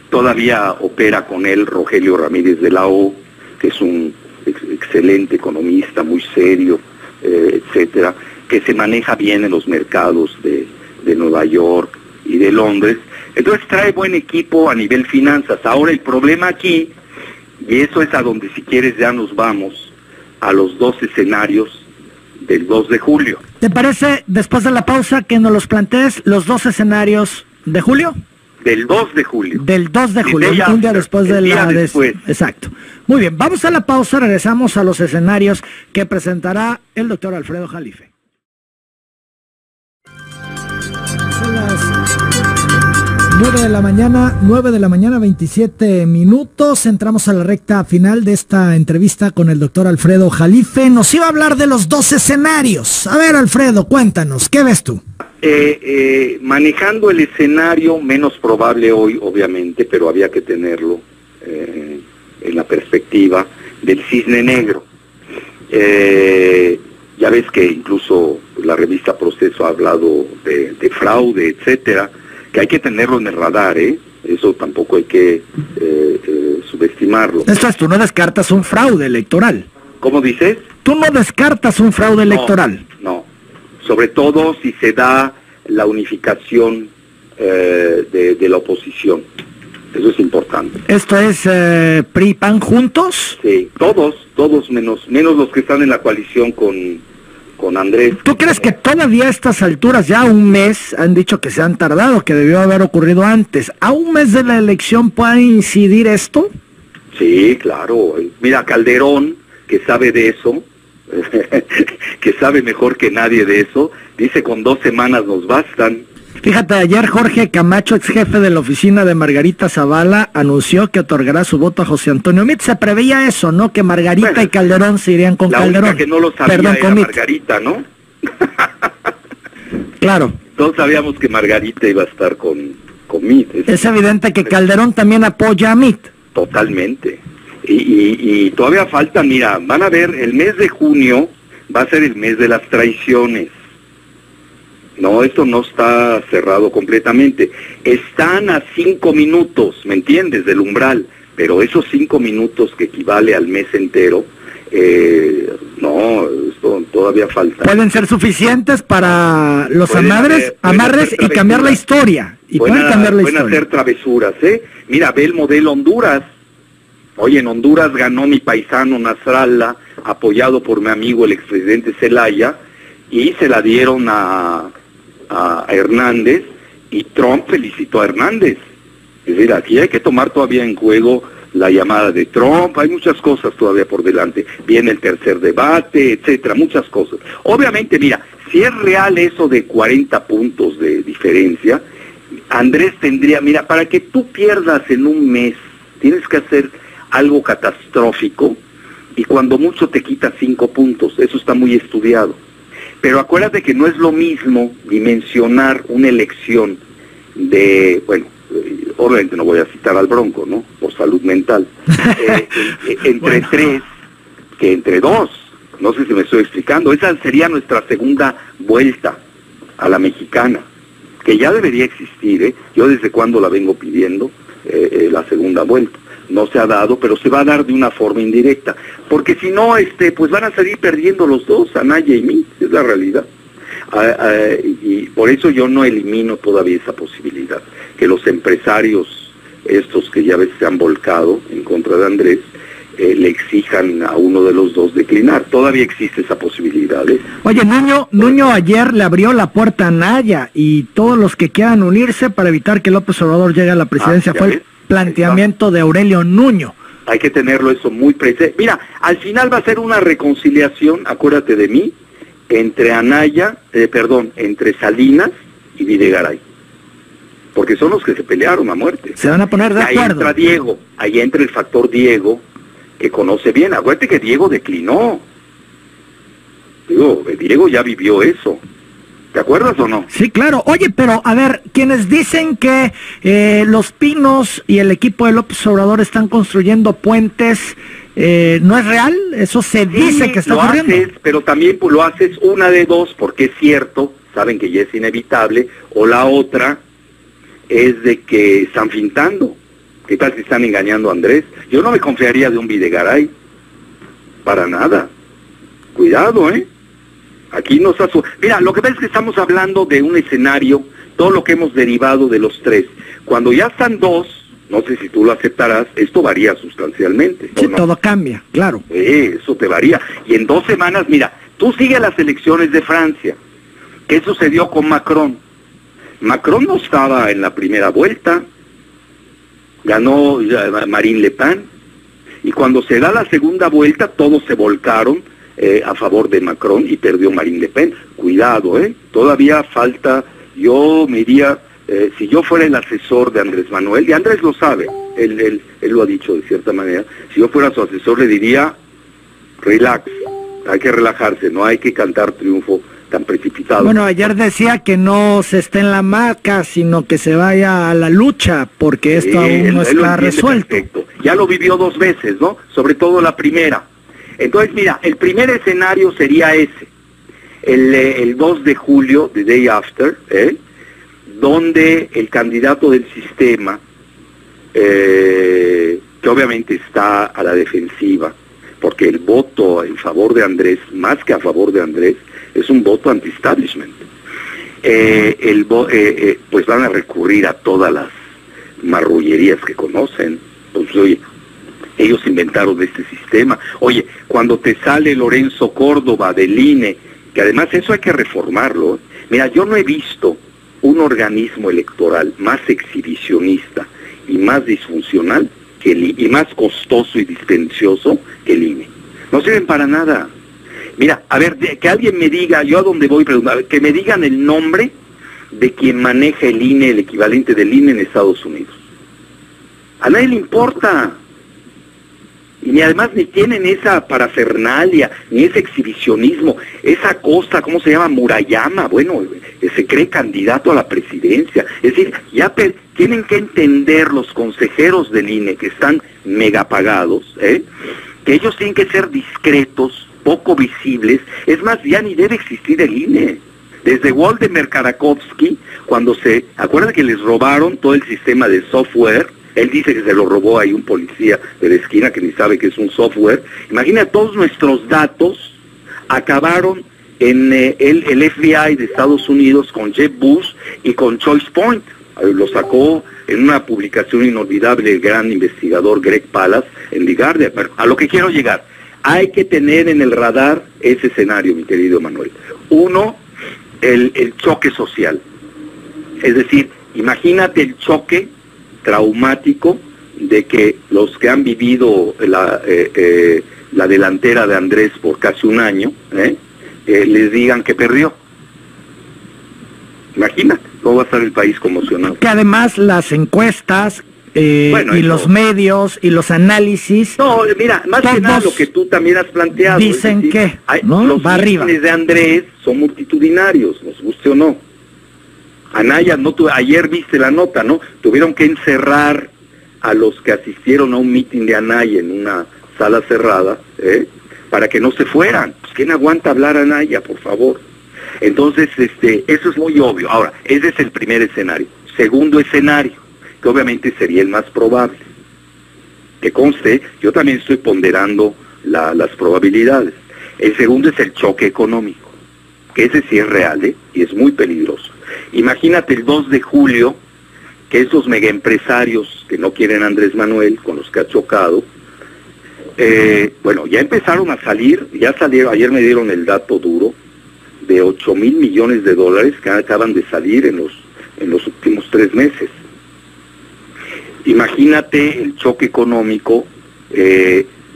Todavía opera con él Rogelio Ramírez de la O, que es un excelente economista, muy serio, etcétera, que se maneja bien en los mercados de Nueva York y de Londres. Entonces trae buen equipo a nivel finanzas. Ahora el problema aquí, y eso es a donde si quieres ya nos vamos, a los dos escenarios del 2 de julio. ¿Te parece, después de la pausa, que nos los plantees los dos escenarios de julio? Del 2 de julio. Del 2 de julio, un día después de la... Exacto. Muy bien, vamos a la pausa, regresamos a los escenarios que presentará el doctor Alfredo Jalife. Son las 9 de la mañana, 27 minutos. Entramos a la recta final de esta entrevista con el doctor Alfredo Jalife. Nos iba a hablar de los dos escenarios. A ver, Alfredo, cuéntanos, ¿qué ves tú? Manejando el escenario menos probable hoy, obviamente, pero había que tenerlo en la perspectiva del cisne negro. Ya ves que incluso la revista Proceso ha hablado de fraude, etcétera, que hay que tenerlo en el radar, eso tampoco hay que subestimarlo. Eso es, tú no descartas un fraude electoral. ¿Cómo dices? Tú no descartas un fraude electoral. No, sobre todo si se da la unificación de la oposición. Eso es importante. ¿Esto es PRI y PAN juntos? Sí, todos menos los que están en la coalición con Andrés. ¿Tú crees que todavía a estas alturas, ya un mes, han dicho que se han tardado, que debió haber ocurrido antes, a un mes de la elección puede incidir esto? Sí, claro. Mira, Calderón, que sabe de eso, que sabe mejor que nadie de eso, dice con 2 semanas nos bastan. Fíjate, ayer Jorge Camacho, ex jefe de la oficina de Margarita Zavala, anunció que otorgará su voto a José Antonio Meade. Se preveía eso, ¿no? Que Margarita y Calderón se irían con Calderón. La única que no lo sabía era Margarita, ¿no? Claro. Todos sabíamos que Margarita iba a estar con Meade. Es evidente que Calderón también apoya a Meade. Totalmente. Y todavía falta, mira, van a ver, el mes de junio va a ser el mes de las traiciones. No, esto no está cerrado completamente. Están a 5 minutos, ¿me entiendes?, del umbral. Pero esos 5 minutos que equivale al mes entero, no, esto todavía falta. Pueden ser suficientes para los amarres y cambiar la historia. Y pueden cambiar la historia. Pueden hacer travesuras, Mira, ve el modelo Honduras. Oye, en Honduras ganó mi paisano Nasrallah, apoyado por mi amigo el expresidente Zelaya, y se la dieron a Hernández, y Trump felicitó a Hernández. Es decir, aquí hay que tomar todavía en juego la llamada de Trump, hay muchas cosas todavía por delante, viene el tercer debate, etcétera, muchas cosas. Obviamente, mira, si es real eso de 40 puntos de diferencia, Andrés tendría, mira, para que tú pierdas en un mes, tienes que hacer algo catastrófico, y cuando mucho te quita 5 puntos, eso está muy estudiado. Pero acuérdate que no es lo mismo dimensionar una elección de, bueno, obviamente no voy a citar al Bronco, ¿no?, por salud mental, entre 3 que entre 2. No sé si me estoy explicando. Esa sería nuestra segunda vuelta a la mexicana, que ya debería existir, Yo desde cuando la vengo pidiendo, la segunda vuelta. No se ha dado, pero se va a dar de una forma indirecta, porque si no, pues van a salir perdiendo los dos, Anaya y mí, es la realidad. Y por eso yo no elimino todavía esa posibilidad, que los empresarios estos que ya ves se han volcado en contra de Andrés, le exijan a uno de los dos declinar. Todavía existe esa posibilidad, ¿eh? Oye, Nuño ayer le abrió la puerta a Anaya y todos los que quieran unirse para evitar que López Obrador llegue a la presidencia. Fue el planteamiento de Aurelio Nuño. Hay que tenerlo eso muy presente. Mira, al final va a ser una reconciliación, acuérdate de mí, entre entre Salinas y Videgaray. Porque son los que se pelearon a muerte. Se van a poner de acuerdo. Ahí entra Diego, ahí entra el factor Diego, que conoce bien. Acuérdate que Diego declinó. Diego ya vivió eso. ¿Te acuerdas o no? Sí, claro. Oye, pero a ver, quienes dicen que Los Pinos y el equipo de López Obrador están construyendo puentes, ¿no es real? Eso se dice que está ocurriendo. Haces, pero también pues, lo haces una de dos, porque es cierto, saben que ya es inevitable, o la otra es de que están fintando. ¿Qué tal si están engañando a Andrés? Yo no me confiaría de un Videgaray, para nada. Cuidado, ¿eh? Aquí nos Mira, lo que pasa es que estamos hablando de un escenario, todo lo que hemos derivado de los tres. Cuando ya están dos, no sé si tú lo aceptarás, esto varía sustancialmente. Sí, no? Todo cambia, claro. Eso te varía. Y en 2 semanas, mira, tú sigues las elecciones de Francia. ¿Qué sucedió con Macron? Macron no estaba en la primera vuelta, ganó Marine Le Pen, y cuando se da la segunda vuelta, todos se volcaron a favor de Macron y perdió Marine Le Pen. Cuidado, todavía falta. Yo me diría, si yo fuera el asesor de Andrés Manuel, y Andrés lo sabe, él lo ha dicho de cierta manera, si yo fuera su asesor le diría, relax, hay que relajarse, no hay que cantar triunfo tan precipitado. Bueno, ayer decía que no se esté en la hamaca, sino que se vaya a la lucha, porque esto aún no está resuelto. Perfecto. Ya lo vivió 2 veces, ¿no? Sobre todo la primera. Entonces, mira, el primer escenario sería ese, el 2 de julio, the day after, donde el candidato del sistema, que obviamente está a la defensiva, porque el voto en favor de Andrés, más que a favor de Andrés, es un voto anti-establishment. Pues van a recurrir a todas las marrullerías que conocen. Pues oye, ellos inventaron este sistema. Oye, cuando te sale Lorenzo Córdoba del INE, que además eso hay que reformarlo. Mira, yo no he visto un organismo electoral más exhibicionista y más disfuncional que y más costoso y dispendioso que el INE. No sirven para nada. Mira, a ver, que alguien me diga, yo a dónde voy, que me digan el nombre de quien maneja el INE, el equivalente del INE en Estados Unidos. A nadie le importa. Y ni además ni tienen esa parafernalia, ni ese exhibicionismo, esa cosa, ¿cómo se llama? Murayama, bueno, se cree candidato a la presidencia. Es decir, ya tienen que entender los consejeros del INE que están megapagados, que ellos tienen que ser discretos, poco visibles. Es más, ya ni debe existir el INE. Desde Waldemar Karakovsky, cuando acuerdan que les robaron todo el sistema de software. Él dice que se lo robó ahí un policía de la esquina que ni sabe que es un software. Imagina, todos nuestros datos acabaron en el FBI de Estados Unidos con Jeb Bush y con Choice Point. Lo sacó en una publicación inolvidable el gran investigador Greg Palast en The Guardian. A lo que quiero llegar, hay que tener en el radar ese escenario, mi querido Manuel. Uno, el choque social. Es decir, imagínate el choque traumático de que los que han vivido la delantera de Andrés por casi un año, les digan que perdió. Imagínate, cómo va a estar el país conmocionado. Que además las encuestas y los medios y los análisis... No, mira, más que nada lo que tú también has planteado. Dicen es decir, que ¿no? Los mítines de Andrés son multitudinarios, nos guste o no. Anaya, ayer viste la nota, ¿no? Tuvieron que encerrar a los que asistieron a un mitin de Anaya en una sala cerrada, para que no se fueran. Pues, ¿quién aguanta hablar a Anaya, por favor? Entonces, eso es muy obvio. Ahora, ese es el primer escenario. Segundo escenario, que obviamente sería el más probable. Que conste, yo también estoy ponderando las probabilidades. El segundo es el choque económico, que ese sí es real, y es muy peligroso. Imagínate el 2 de julio, que esos megaempresarios que no quieren a Andrés Manuel, con los que ha chocado, Bueno, ya empezaron a salir, ya salieron, ayer me dieron el dato duro, de 8,000 millones de dólares que acaban de salir en los últimos 3 meses. Imagínate el choque económico,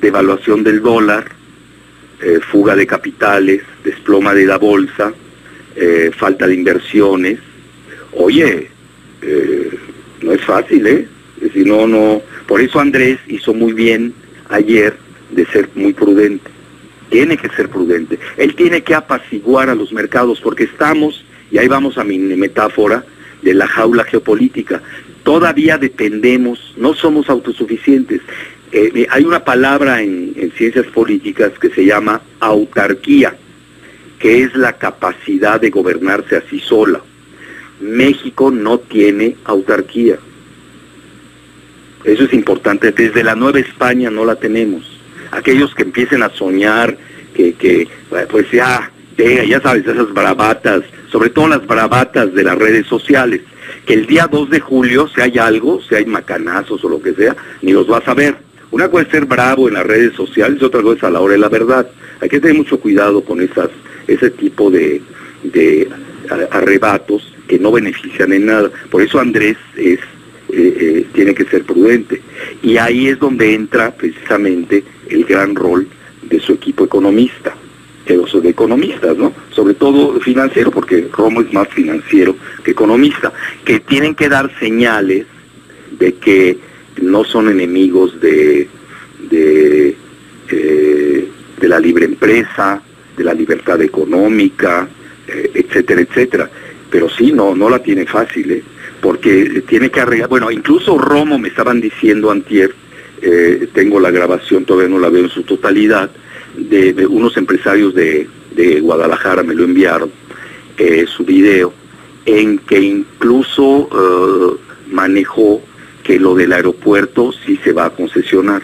devaluación del dólar, fuga de capitales, desploma de la bolsa, falta de inversiones. Oye, no es fácil, ¿eh? Es decir, no. Por eso Andrés hizo muy bien ayer de ser muy prudente. Tiene que ser prudente. Él tiene que apaciguar a los mercados porque estamos, y ahí vamos a mi metáfora, de la jaula geopolítica. Todavía dependemos, no somos autosuficientes. Hay una palabra en ciencias políticas que se llama autarquía, que es la capacidad de gobernarse a sí sola. México no tiene autarquía. Eso es importante. Desde la Nueva España no la tenemos. Aquellos que empiecen a soñar pues ya sabes, esas bravatas, sobre todo las bravatas de las redes sociales, que el día 2 de julio, si hay algo, si hay macanazos o lo que sea, ni los vas a ver. Una cosa es ser bravo en las redes sociales, otra cosa es a la hora de la verdad. Hay que tener mucho cuidado con ese tipo de arrebatos que no benefician en nada. Por eso Andrés tiene que ser prudente. Y ahí es donde entra precisamente el gran rol de su equipo economista, de economistas, ¿no? Sobre todo financiero, porque Romo es más financiero que economista, que tienen que dar señales de que no son enemigos de la libre empresa, de la libertad económica, etcétera, etcétera. Pero sí, no la tiene fácil, ¿eh? Porque tiene que arreglar. Bueno, incluso Romo me estaban diciendo antier, tengo la grabación, todavía no la veo en su totalidad, de unos empresarios de Guadalajara, me lo enviaron, su video, en que incluso manejó que lo del aeropuerto sí se va a concesionar.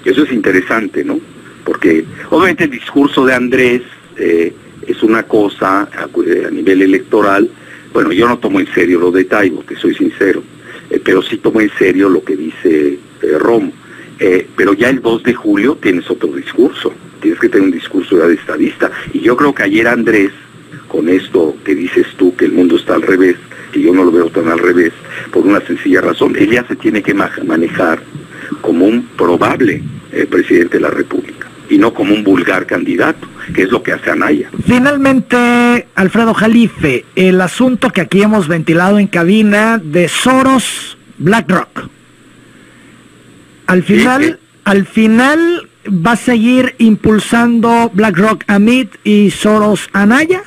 Eso es interesante, ¿no? Porque obviamente el discurso de Andrés es una cosa a nivel electoral. Bueno, yo no tomo en serio lo de Taibo, que soy sincero, pero sí tomo en serio lo que dice Romo. Pero ya el 2 de julio tienes otro discurso, tienes que tener un discurso ya de estadista. Y yo creo que ayer Andrés, con esto que dices tú, que el mundo está al revés, que yo no lo veo tan al revés, por una sencilla razón, él ya se tiene que manejar como un probable presidente de la República, y no como un vulgar candidato, que es lo que hace Anaya. Finalmente, Alfredo Jalife, el asunto que aquí hemos ventilado en cabina de Soros BlackRock. Al final va a seguir impulsando BlackRock a Meade y Soros a Anaya,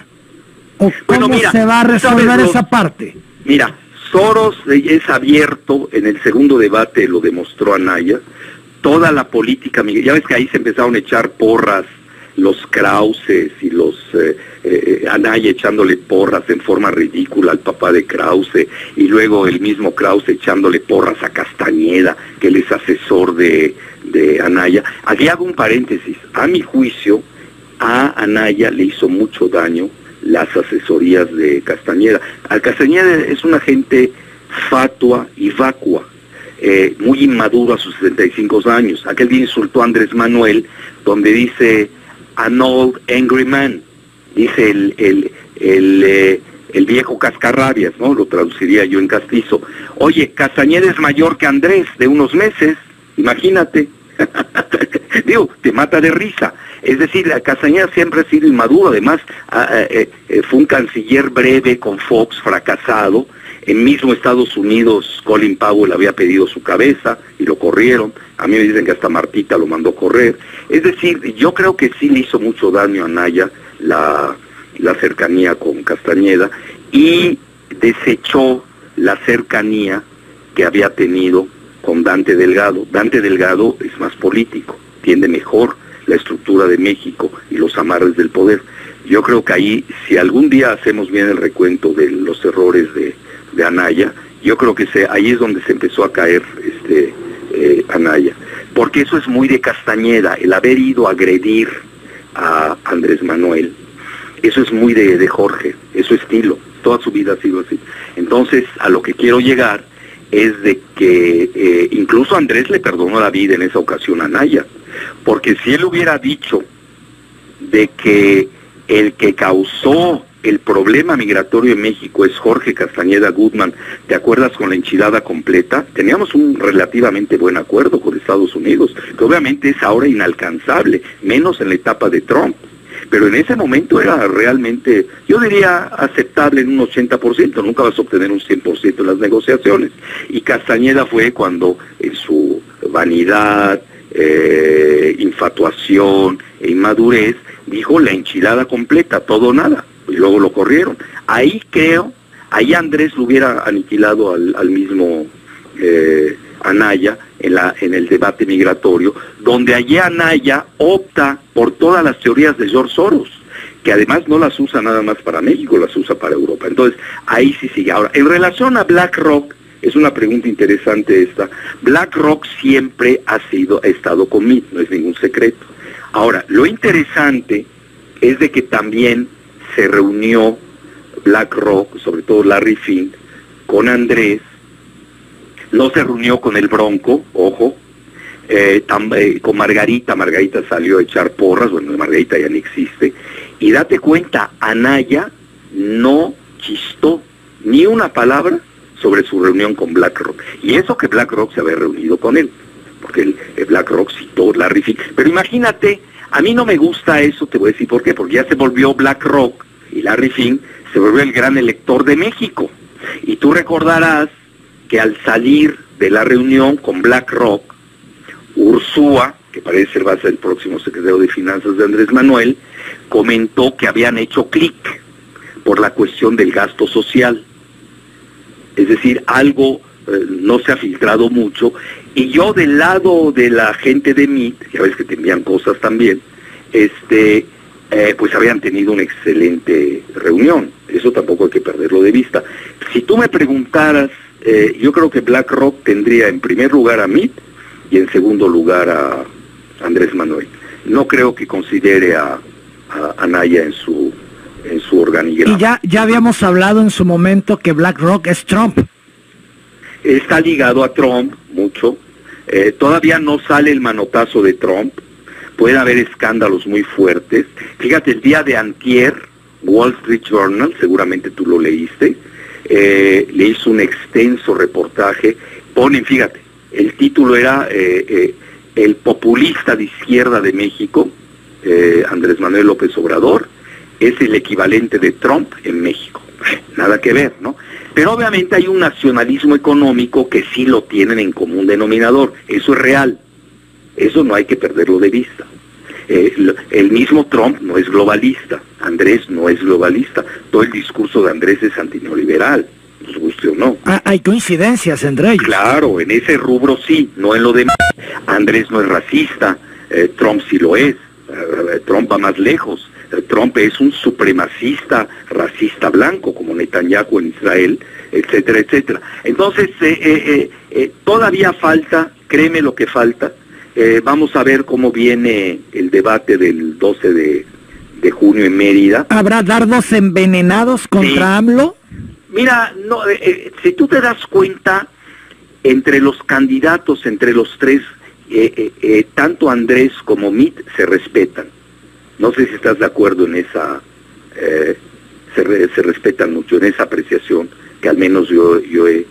¿o cómo se va a resolver esa parte? Mira, Soros es abierto, en el segundo debate lo demostró Anaya, toda la política, ya ves que ahí se empezaron a echar porras los Krauses y los Anaya echándole porras en forma ridícula al papá de Krause, y luego el mismo Krause echándole porras a Castañeda, que él es asesor de Anaya. Aquí hago un paréntesis. A mi juicio, a Anaya le hizo mucho daño las asesorías de Castañeda. Castañeda es una gente fatua y vacua, muy inmaduro a sus 75 años. Aquel día insultó a Andrés Manuel, donde dice an old angry man, dice el viejo cascarrabias, ¿no? Lo traduciría yo en castizo. Oye, Castañeda es mayor que Andrés de unos meses, imagínate. Digo, te mata de risa. Es decir, Castañeda siempre ha sido inmaduro. Además, fue un canciller breve con Fox, fracasado. En mismo Estados Unidos, Colin Powell había pedido su cabeza y lo corrieron. A mí me dicen que hasta Martita lo mandó correr. Es decir, yo creo que sí le hizo mucho daño a Anaya la cercanía con Castañeda, y desechó la cercanía que había tenido con Dante Delgado. Dante Delgado es más político, entiende mejor la estructura de México y los amarres del poder. Yo creo que ahí, si algún día hacemos bien el recuento de los errores de Anaya, yo creo que ahí es donde se empezó a caer Anaya, porque eso es muy de Castañeda, el haber ido a agredir a Andrés Manuel. Eso es muy de Jorge, es su estilo, toda su vida ha sido así. Entonces, a lo que quiero llegar es de que incluso Andrés le perdonó la vida en esa ocasión a Anaya, porque si él hubiera dicho de que el que causó el problema migratorio en México es Jorge Castañeda Guzmán, ¿te acuerdas con la enchilada completa? Teníamos un relativamente buen acuerdo con Estados Unidos, que obviamente es ahora inalcanzable, menos en la etapa de Trump. Pero en ese momento era realmente, yo diría, aceptable en un 80%, nunca vas a obtener un 100% en las negociaciones. Y Castañeda fue cuando en su vanidad, infatuación e inmadurez, dijo la enchilada completa, todo o nada, y luego lo corrieron. Ahí creo, ahí Andrés lo hubiera aniquilado al mismo Anaya en el debate migratorio, donde allí Anaya opta por todas las teorías de George Soros, que además no las usa nada más para México, las usa para Europa. Entonces, ahí sí sigue. Ahora, en relación a BlackRock, es una pregunta interesante esta. BlackRock siempre ha estado con Meade, no es ningún secreto. Ahora, lo interesante es de que también se reunió BlackRock, sobre todo Larry Fink, con Andrés. No se reunió con el Bronco, ojo, con Margarita. Margarita salió a echar porras, bueno, Margarita ya no existe. Y date cuenta, Anaya no chistó ni una palabra sobre su reunión con BlackRock. Y eso que BlackRock se había reunido con él, porque el BlackRock citó Larry Fink. Pero imagínate, a mí no me gusta eso, te voy a decir por qué, porque ya se volvió BlackRock y Larry Fink se volvió el gran elector de México. Y tú recordarás que al salir de la reunión con BlackRock, Ursúa, que parece ser va a ser el próximo secretario de Finanzas de Andrés Manuel, comentó que habían hecho clic por la cuestión del gasto social. Es decir, algo no se ha filtrado mucho, y yo del lado de la gente de Meade, ya ves que te envían cosas también, pues habían tenido una excelente reunión. Eso tampoco hay que perderlo de vista. Si tú me preguntaras, yo creo que BlackRock tendría en primer lugar a Meade y en segundo lugar a Andrés Manuel. No creo que considere a Anaya en su organigrama. Y ya habíamos hablado en su momento que BlackRock es Trump. Está ligado a Trump mucho. Todavía no sale el manotazo de Trump. Puede haber escándalos muy fuertes. Fíjate, el día de antier, Wall Street Journal, seguramente tú lo leíste, le hizo un extenso reportaje. Fíjate, el título era El populista de izquierda de México, Andrés Manuel López Obrador, es el equivalente de Trump en México. Nada que ver, ¿no? Pero obviamente hay un nacionalismo económico que sí lo tienen en común denominador. Eso es real. Eso no hay que perderlo de vista. El mismo Trump no es globalista. Andrés no es globalista. Todo el discurso de Andrés es antineoliberal, nos guste o no. Hay coincidencias entre ellos. Claro, en ese rubro sí, no en lo demás. Andrés no es racista, Trump sí lo es. Trump va más lejos. Trump es un supremacista, racista blanco, como Netanyahu en Israel, etcétera, etcétera. Entonces, todavía falta, créeme lo que falta. Vamos a ver cómo viene el debate del 12 de junio en Mérida. ¿Habrá dardos envenenados contra AMLO? Mira, no, si tú te das cuenta, entre los candidatos, entre los tres, tanto Andrés como Meade se respetan. No sé si estás de acuerdo en esa, se respetan mucho en esa apreciación que al menos yo he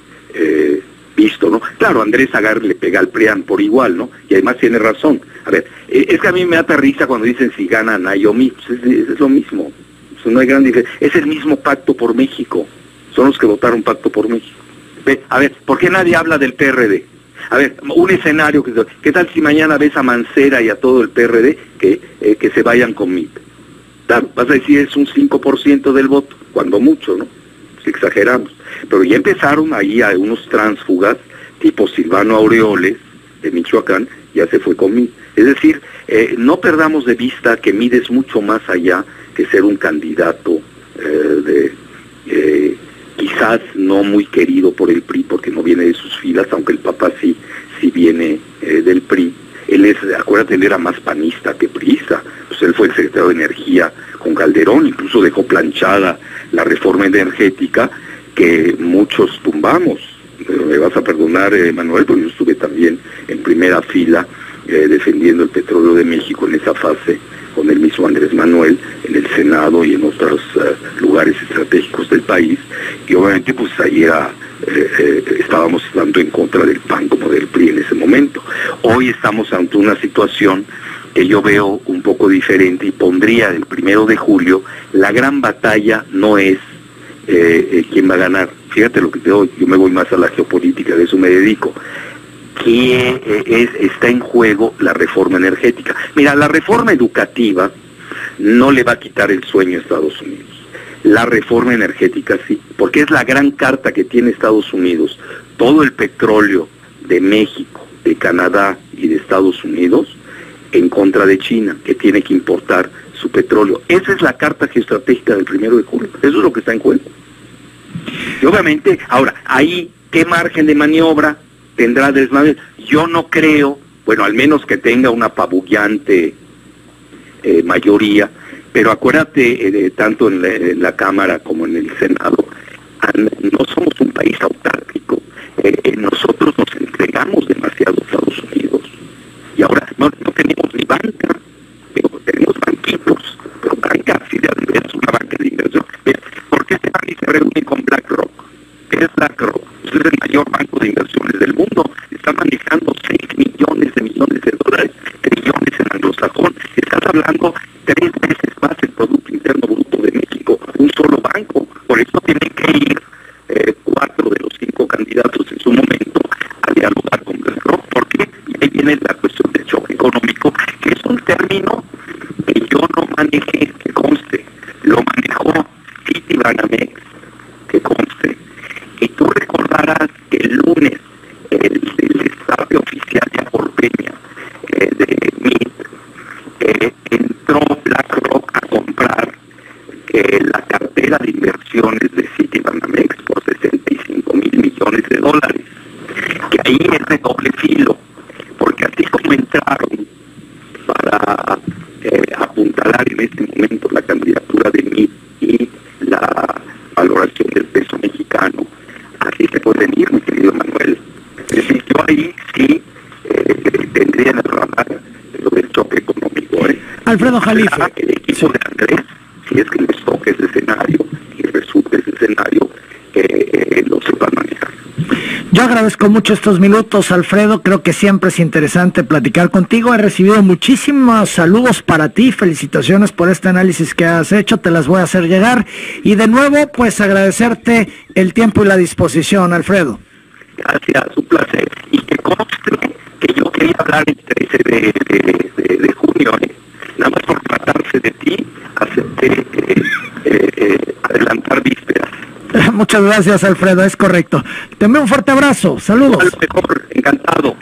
visto, ¿no? Claro, Andrés Agar le pega al PRIAN por igual, ¿no? Y además tiene razón. A ver, es que a mí me da risa cuando dicen si gana Anaya o Meade, pues es lo mismo. Pues no hay gran diferencia. Es el mismo Pacto por México. Son los que votaron Pacto por México. A ver, ¿por qué nadie habla del PRD? A ver, un escenario, ¿qué tal si mañana ves a Mancera y a todo el PRD que se vayan con Meade? Claro, vas a decir es un 5% del voto, cuando mucho, ¿no? Si exageramos. Pero ya empezaron ahí a unos tránsfugas, tipo Silvano Aureoles, de Michoacán, ya se fue con Meade. Es decir, no perdamos de vista que Meade es mucho más allá que ser un candidato quizás no muy querido por el PRI porque no viene de sus filas, aunque el papá sí viene del PRI. Él acuérdate, él era más panista que priista, pues él fue el secretario de Energía con Calderón, incluso dejó planchada la reforma energética que muchos tumbamos, me vas a perdonar, Manuel, porque yo estuve también en primera fila defendiendo el petróleo de México en esa fase, con el mismo Andrés Manuel, en el Senado y en otros lugares estratégicos del país, y obviamente pues ahí estábamos tanto en contra del PAN como del PRI en ese momento. Hoy estamos ante una situación que yo veo un poco diferente y pondría el 1 de julio, la gran batalla no es quién va a ganar. Fíjate lo que te doy, yo me voy más a la geopolítica, de eso me dedico. Está en juego la reforma energética. Mira, la reforma educativa no le va a quitar el sueño a Estados Unidos. La reforma energética sí, porque es la gran carta que tiene Estados Unidos. Todo el petróleo de México, de Canadá y de Estados Unidos en contra de China, que tiene que importar su petróleo. Esa es la carta geoestratégica del 1 de julio. Eso es lo que está en juego. Y obviamente, ahora, ahí, ¿qué margen de maniobra tendrá Andrés Manuel? Yo no creo, bueno, al menos que tenga una apabullante mayoría, pero acuérdate, tanto en la Cámara como en el Senado, no somos un país autárquico. Nosotros nos entregamos demasiado a Estados Unidos. Y ahora no tenemos ni banca, pero tenemos banquitos, pero banca, si de veras una banca de inversión. ¿Por qué se van y se reúnen con BlackRock? ¿Qué es BlackRock? Es el mayor banco de inversiones del mundo. Está manejando 6 millones de dólares, trillones en anglosajón. Estás hablando 3 veces más el Producto Interno Bruto de México, un solo banco. Por eso tienen que ir 4 de los 5 candidatos en su momento a dialogar con BlackRock. ¿Por qué? Y ahí viene la cuestión del choque económico, que es un término que yo no manejé, que conste. Lo manejó Citibanamex, que conste. Y tú recordarás que el lunes el destape oficial de Aporpeña de MIT entró BlackRock a comprar la cartera de inversiones de Citibanamex por 65,000 millones de dólares, que ahí es de doble filo, porque así como entraron para apuntalar en este momento la candidatura de MIT y la valoración del peso mexicano, así se pueden ir, mi querido Manuel. Es decir, yo ahí sí tendría en el radar lo del choque económico. Alfredo Jalife. El equipo de Andrés, si es que les toca ese escenario y resulta ese escenario, lo sepan manejar. Yo agradezco mucho estos minutos, Alfredo. Creo que siempre es interesante platicar contigo. He recibido muchísimos saludos para ti. Felicitaciones por este análisis que has hecho. Te las voy a hacer llegar. Y de nuevo, pues agradecerte el tiempo y la disposición, Alfredo. Gracias, un placer. Y que conste que yo quería hablar el 13 de junio. Nada más por tratarse de ti, acepté adelantar vísperas. Muchas gracias, Alfredo, es correcto. Te envío un fuerte abrazo, saludos. Al mejor, encantado.